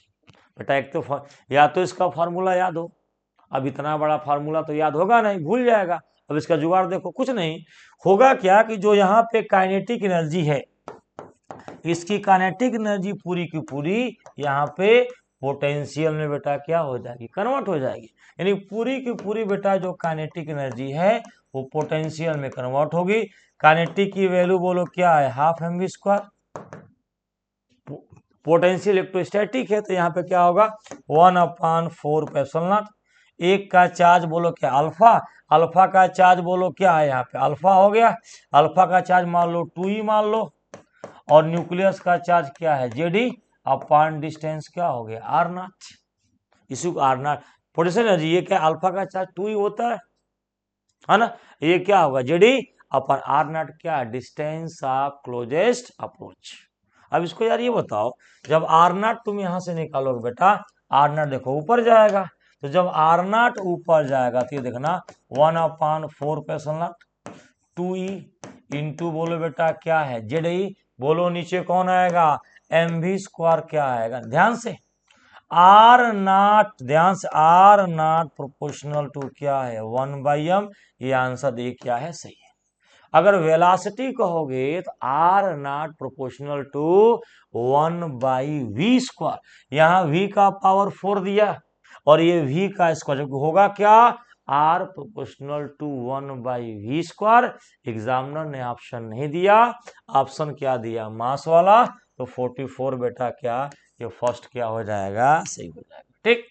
बेटा एक तो या तो इसका फार्मूला याद हो, अब इतना बड़ा फार्मूला तो याद होगा नहीं, भूल जाएगा। अब इसका जुगाड़ देखो, कुछ नहीं होगा क्या कि जो यहाँ पे काइनेटिक एनर्जी है, इसकी काइनेटिक एनर्जी पूरी की पूरी यहाँ पे पोटेंशियल में बेटा क्या हो जाएगी, कन्वर्ट हो जाएगी। यानी पूरी की पूरी बेटा जो काइनेटिक एनर्जी है वो पोटेंशियल में कन्वर्ट होगी। काइनेटिक की वैल्यू बोलो क्या है, हाफ mv²। पोटेंशियल इलेक्ट्रोस्टैटिक है तो यहाँ पे क्या होगा, 1/4 एक का चार्ज बोलो क्या, अल्फा। अल्फा का चार्ज बोलो क्या है, यहाँ पे अल्फा हो गया। अल्फा का चार्ज मान लो 2e मान लो, और न्यूक्लियस का चार्ज क्या है, Ze अपॉन डिस्टेंस क्या हो गया, r0। इसी को r0 पोटेंशियल एनर्जी, ये क्या अल्फा का चार्ज 2e होता है ना, ये क्या होगा Ze अपॉन r0 क्या डिस्टेंस ऑफ क्लोजेस्ट अप्रोच। अब इसको यार ये बताओ, जब r0 तुम यहां से निकालोगे बेटा, r0 देखो ऊपर जाएगा, तो जब r0 ऊपर जाएगा तो ये देखना 1/4 2e इंटू बोलो बेटा क्या है Ze, बोलो नीचे कौन आएगा, mv² क्या आएगा, ध्यान से r0, ध्यान से r0 प्रोपोर्शनल टू क्या है 1/m। ये आंसर ये क्या है, सही है। अगर वेलोसिटी कहोगे तो r0 प्रोपोर्शनल टू 1/v²। यहाँ v का पावर 4 दिया और ये v का स्क्वायर होगा क्या, r proportional to 1/v²। Examiner ने ऑप्शन नहीं दिया, ऑप्शन क्या दिया, मास वाला। तो 44 बेटा क्या, ये फर्स्ट क्या हो जाएगा, सही हो जाएगा। ठीक,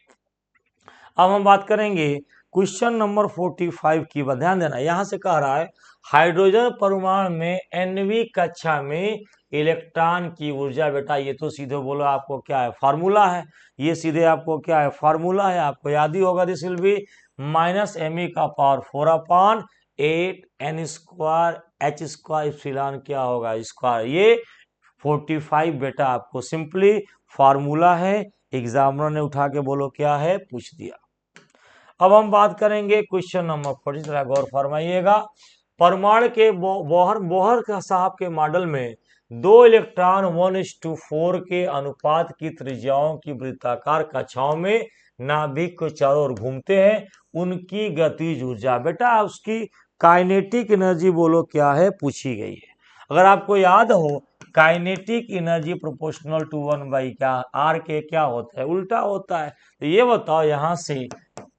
अब हम बात करेंगे क्वेश्चन नंबर 45 की। ध्यान देना, यहां से कह रहा है हाइड्रोजन परमाणु में nवीं कक्षा में इलेक्ट्रॉन की ऊर्जा। बेटा ये तो सीधे बोलो आपको क्या है, फार्मूला है। ये सीधे आपको क्या है, फार्मूला है, आपको याद ही होगा। दिस विल बी -me का पावर 4/8 n² h² एप्सिलॉन क्या होगा, स्क्वायर। ये 45 बेटा आपको सिंपली फार्मूला है, एग्जामिनर ने उठा के बोलो क्या है, पूछ दिया। अब हम बात करेंगे क्वेश्चन नंबर 40, जरा गौर फरमाइएगा। परमाणु के बोहर साहब के मॉडल में 2 इलेक्ट्रॉन 1:4 के अनुपात की त्रिज्याओं की वृत्ताकार कक्षाओं में नाभिक को चारों ओर घूमते हैं, उनकी गतिज ऊर्जा। बेटा उसकी काइनेटिक एनर्जी बोलो क्या है, पूछी गई है। अगर आपको याद हो, काइनेटिक एनर्जी प्रोपोर्शनल टू 1 क्या आर के क्या होता है, उल्टा होता है। तो ये बताओ यहाँ से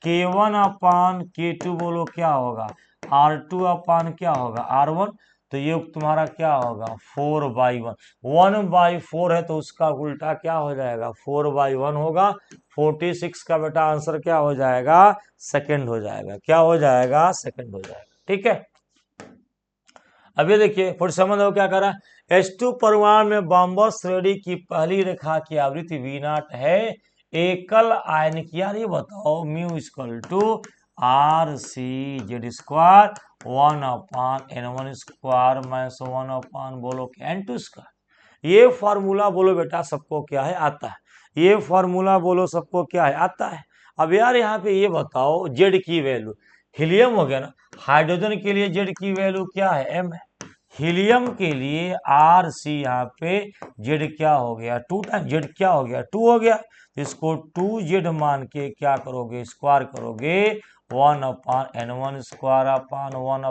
K1/K2 बोलो क्या होगा, R2/, क्या होगा, R1। तो ये तुम्हारा क्या होगा, 4/1। 1/4 है तो उसका उल्टा क्या हो जाएगा, 4/1 होगा। 46 का बेटा आंसर क्या हो जाएगा, सेकंड हो जाएगा। क्या हो जाएगा, सेकंड हो जाएगा। ठीक है, अब ये देखिए 47 हो क्या कर रहा है, H2 परमाणु में बॉम्बस श्रेणी की पहली रेखा की आवृत्ति V0 है, एकल आयन की। यार ये बताओ mu equal to RCZ² 1/N1² -1 बोलो N2²। ये फॉर्मूला बोलो बेटा सबको क्या है, आता है। ये फॉर्मूला बोलो सबको क्या है, आता है। अब यार यहाँ पे ये बताओ जेड की वैल्यू, हीलियम हो गया ना, हाइड्रोजन के लिए जेड की वैल्यू क्या है, m है। हीलियम के लिए आर सी, यहाँ पे जेड क्या हो गया, 2 टाइम जेड क्या हो गया, 2 हो गया। इसको 2z मान के क्या करोगे, स्क्वायर करोगे 1/N1²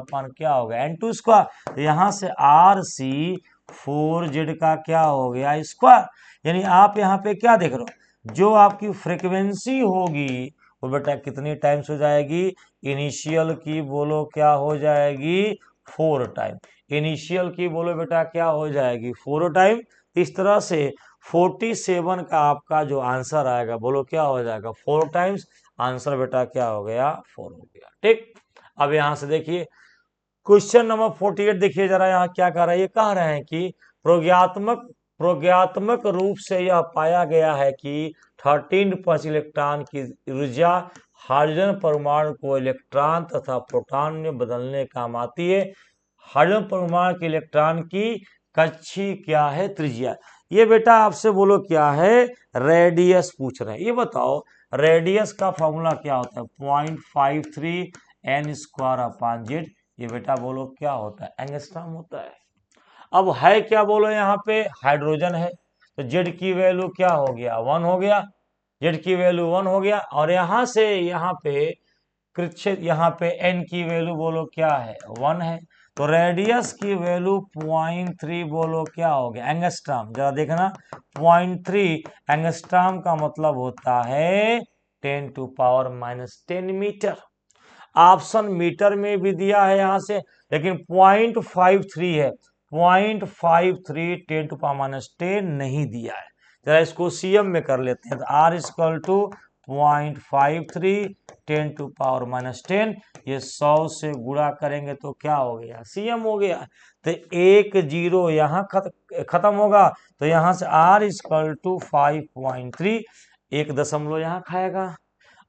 1/ क्या होगा, N2²। यहाँ से आर सी 4z का क्या हो गया, स्क्वायर। यानी आप यहाँ पे क्या देख रहे हो, जो आपकी फ्रीक्वेंसी होगी वो बेटा कितनी टाइम्स हो जाएगी, इनिशियल की बोलो क्या हो जाएगी, 4 टाइम। इनिशियल की बोलो बेटा क्या हो जाएगी, 4 टाइम। इस तरह से 47 का आपका जो आंसर आएगा बोलो क्या हो जाएगा, 4 टाइम्स। आंसर बेटा क्या हो गया, 4 हो गया। ठीक, अब यहां से देखिए क्वेश्चन नंबर 48 देखिए जरा, यहाँ क्या कह रहा है, ये कह रहे हैं कि प्रयोगात्मक रूप से यह पाया गया है कि 13 इलेक्ट्रॉन की ऊर्जा हाइड्रोजन परमाणु को इलेक्ट्रॉन तथा प्रोटॉन में बदलने काम आती है। हाइड्रोजन परमाणु के इलेक्ट्रॉन की कक्षीय क्या है, त्रिज्या। ये बेटा आपसे बोलो क्या है, रेडियस पूछ रहे हैं। ये बताओ रेडियस का फॉर्मूला क्या होता है, 0.53 n स्क्वायर अपान जेड। ये बेटा बोलो क्या होता है, एंगस्ट्रॉम होता है। अब है क्या बोलो, यहाँ पे हाइड्रोजन है, तो जेड की वैल्यू क्या हो गया, 1 हो गया, जेड की वैल्यू 1 हो गया। और यहाँ से यहाँ पे कृच्छेद, यहाँ पे n की वैल्यू बोलो क्या है, 1 है। तो रेडियस की वैल्यू 0.3 बोलो क्या हो गया, एंगस्ट्रॉम। जरा देखना 0.3 एंगस्ट्रॉम का मतलब होता है 10⁻⁻10 मीटर। ऑप्शन मीटर में भी दिया है यहाँ से, लेकिन 0.53 है, 0.53 10⁻⁻10 नहीं दिया है। जरा इसको सीएम में कर लेते हैं, तो R इक्वल टू 0.53 10⁻⁻10, ये 100 से गुणा करेंगे तो क्या हो गया, सीएम हो गया। तो एक जीरो यहाँ खत्म होगा, तो यहाँ से R इक्वल टू 5.3, एक दशमलव यहाँ खाएगा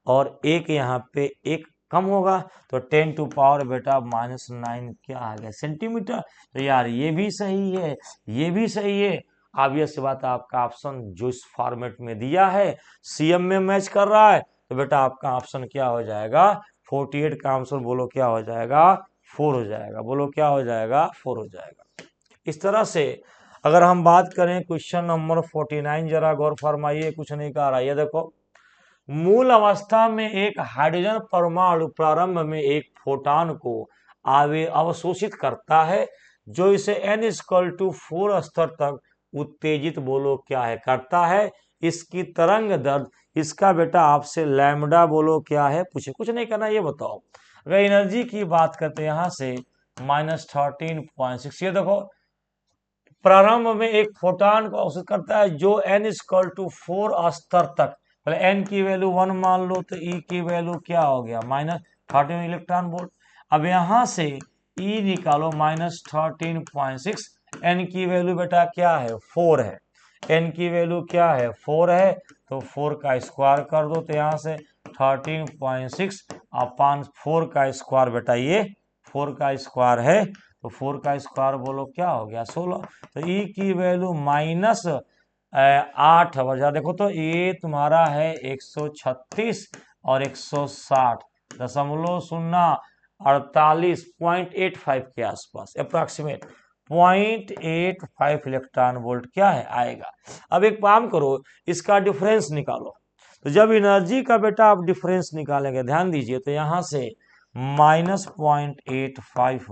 और एक यहाँ पे एक कम होगा, तो 10⁻बेटा -9 क्या आ गया, सेंटीमीटर। तो यार ये भी सही है, ये भी सही है। ऑब्वियस सी बात है, आपका ऑप्शन जो इस फॉर्मेट में दिया है सीएम में मैच कर रहा है, तो बेटा आपका ऑप्शन क्या हो जाएगा, 48 का आंसर बोलो क्या हो जाएगा, 4 हो जाएगा। बोलो क्या हो जाएगा, 4 हो जाएगा। इस तरह से अगर हम बात करें क्वेश्चन नंबर 49, जरा गौर फरमाइए, कुछ नहीं कह रहा, ये देखो मूल अवस्था में एक हाइड्रोजन परमाणु प्रारंभ में एक फोटॉन को अवशोषित करता है, जो इसे n=4 स्तर तक उत्तेजित बोलो क्या है, करता है। इसकी तरंग दर्द, इसका बेटा आपसे लैम्डा बोलो क्या है पूछे, कुछ नहीं करना, ये बताओ। अगर एनर्जी की बात करते हैं यहाँ से -13.6, ये देखो प्रारंभ में एक फोटॉन को अवशोषित करता है जो n=4 स्तर तक, पहले n की वैल्यू 1 मान लो, तो E की वैल्यू क्या हो गया, -13 इलेक्ट्रॉन वोल्ट। अब यहां से E निकालो -13.6, n की वैल्यू बेटा क्या है, 4 है, n की वैल्यू क्या है, 4 है, तो 4 का स्क्वायर कर दो, तो यहाँ से 13.6 अपान 4 का स्क्वायर, बेटा ये 4 का स्क्वायर है, तो 4 का स्क्वायर बोलो क्या हो गया, 16। तो E की वैल्यू -8 बजा देखो, तो ये तुम्हारा है 136 और 160.048 के आसपास, अप्रॉक्सीमेट 0.85 इलेक्ट्रॉन वोल्ट क्या है आएगा। अब एक काम करो, इसका डिफरेंस निकालो। तो जब एनर्जी का बेटा आप डिफरेंस निकालेंगे, ध्यान दीजिए, तो यहां से -0.85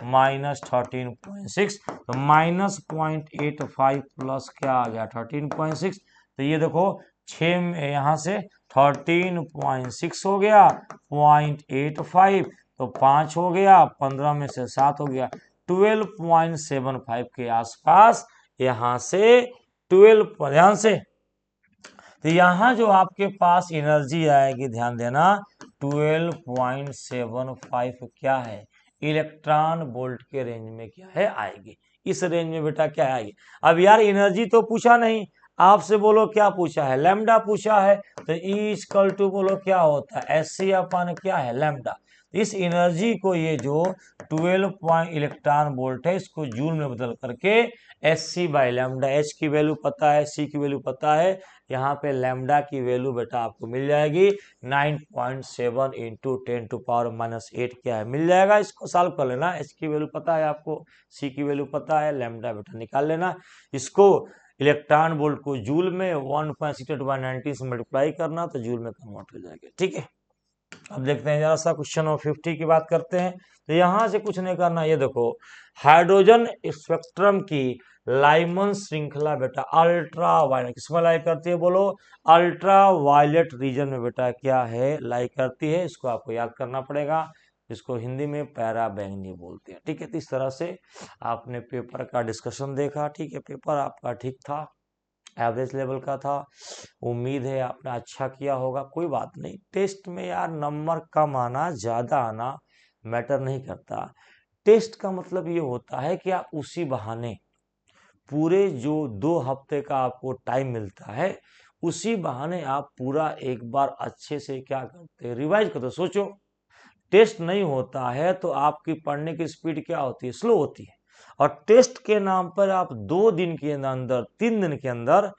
-13.6, तो -0.85 प्लस क्या आ गया, 13.6। तो ये देखो 6 में यहाँ से 13.6 हो गया, 0.85 तो 5 हो गया, 15 में से 7 हो गया, 12.75 के आसपास यहाँ से 12, ध्यान से। तो यहाँ जो आपके पास एनर्जी आएगी, ध्यान देना, 12.75 क्या है, इलेक्ट्रॉन वोल्ट के रेंज में क्या है आएगी, इस रेंज में बेटा क्या आएगी। अब यार एनर्जी तो पूछा नहीं, आपसे बोलो क्या पूछा है, लैम्डा पूछा है, तो E बोलो क्या होता है, SC अपान क्या है, लैम्डा। इस एनर्जी को, ये जो 12 इलेक्ट्रॉन वोल्ट है, इसको जूल में बदल करके SC बाई लैम्डा, H की वैल्यू पता है, C की वैल्यू पता है, यहाँ पे लैम्डा की वैल्यू बेटा आपको मिल जाएगी 9.7 इंटू 10⁻⁻8 क्या है, मिल जाएगा। इसको सॉल्व कर लेना, H की वैल्यू पता है आपको, C की वैल्यू पता है, लैम्डा बेटा निकाल लेना। इसको इलेक्ट्रॉन वोल्ट को जूल में 1.6/19 से मल्टीप्लाई करना, तो जूल में कन्वर्ट हो जाएगा, ठीक है। अब देखते हैं जरा सा क्वेश्चन नंबर 50 की बात करते हैं। तो यहां से कुछ नहीं करना, ये देखो हाइड्रोजन स्पेक्ट्रम की लाइमन श्रृंखला बेटा अल्ट्रा वायलेट किसमें लाई करती है, बोलो अल्ट्रा वायलेट रीजन में बेटा क्या है, लाई करती है। इसको आपको याद करना पड़ेगा, जिसको हिंदी में पैरा बैंगनी बोलते हैं, ठीक है। तो इस तरह से आपने पेपर का डिस्कशन देखा, ठीक है। पेपर आपका ठीक था, एवरेज लेवल का था। उम्मीद है आपने अच्छा किया होगा। कोई बात नहीं, टेस्ट में यार नंबर कम आना ज़्यादा आना मैटर नहीं करता। टेस्ट का मतलब ये होता है कि आप उसी बहाने पूरे जो 2 हफ्ते का आपको टाइम मिलता है, उसी बहाने आप पूरा एक बार अच्छे से क्या करते हैं, रिवाइज करते। सोचो टेस्ट नहीं होता है तो आपकी पढ़ने की स्पीड क्या होती है, स्लो होती है। और टेस्ट के नाम पर आप 2 दिन के अंदर 3 दिन के अंदर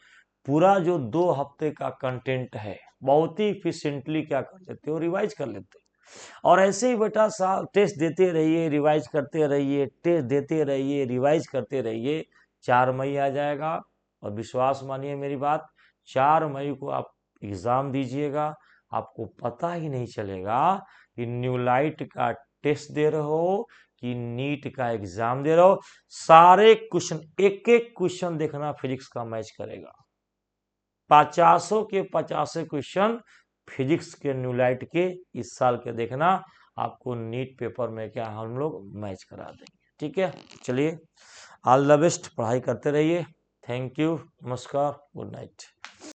पूरा जो 2 हफ्ते का कंटेंट है बहुत ही इफिशिएंटली क्या कर लेते हो, रिवाइज कर लेते हो। और ऐसे ही बेटा साल टेस्ट देते रहिए, रिवाइज करते रहिए, टेस्ट देते रहिए, रिवाइज करते रहिए। 4 मई आ जाएगा और विश्वास मानिए मेरी बात, 4 मई को आप एग्जाम दीजिएगा, आपको पता ही नहीं चलेगा कि न्यूलाइट का टेस्ट दे रहे हो कि नीट का एग्जाम दे रहे हो। सारे क्वेश्चन, एक एक क्वेश्चन देखना फिजिक्स का मैच करेगा। 50 के 50 क्वेश्चन फिजिक्स के न्यूलाइट के इस साल के देखना, आपको नीट पेपर में क्या हम लोग मैच करा देंगे। ठीक है, चलिए ऑल द बेस्ट, पढ़ाई करते रहिए। थैंक यू, नमस्कार, गुड नाइट।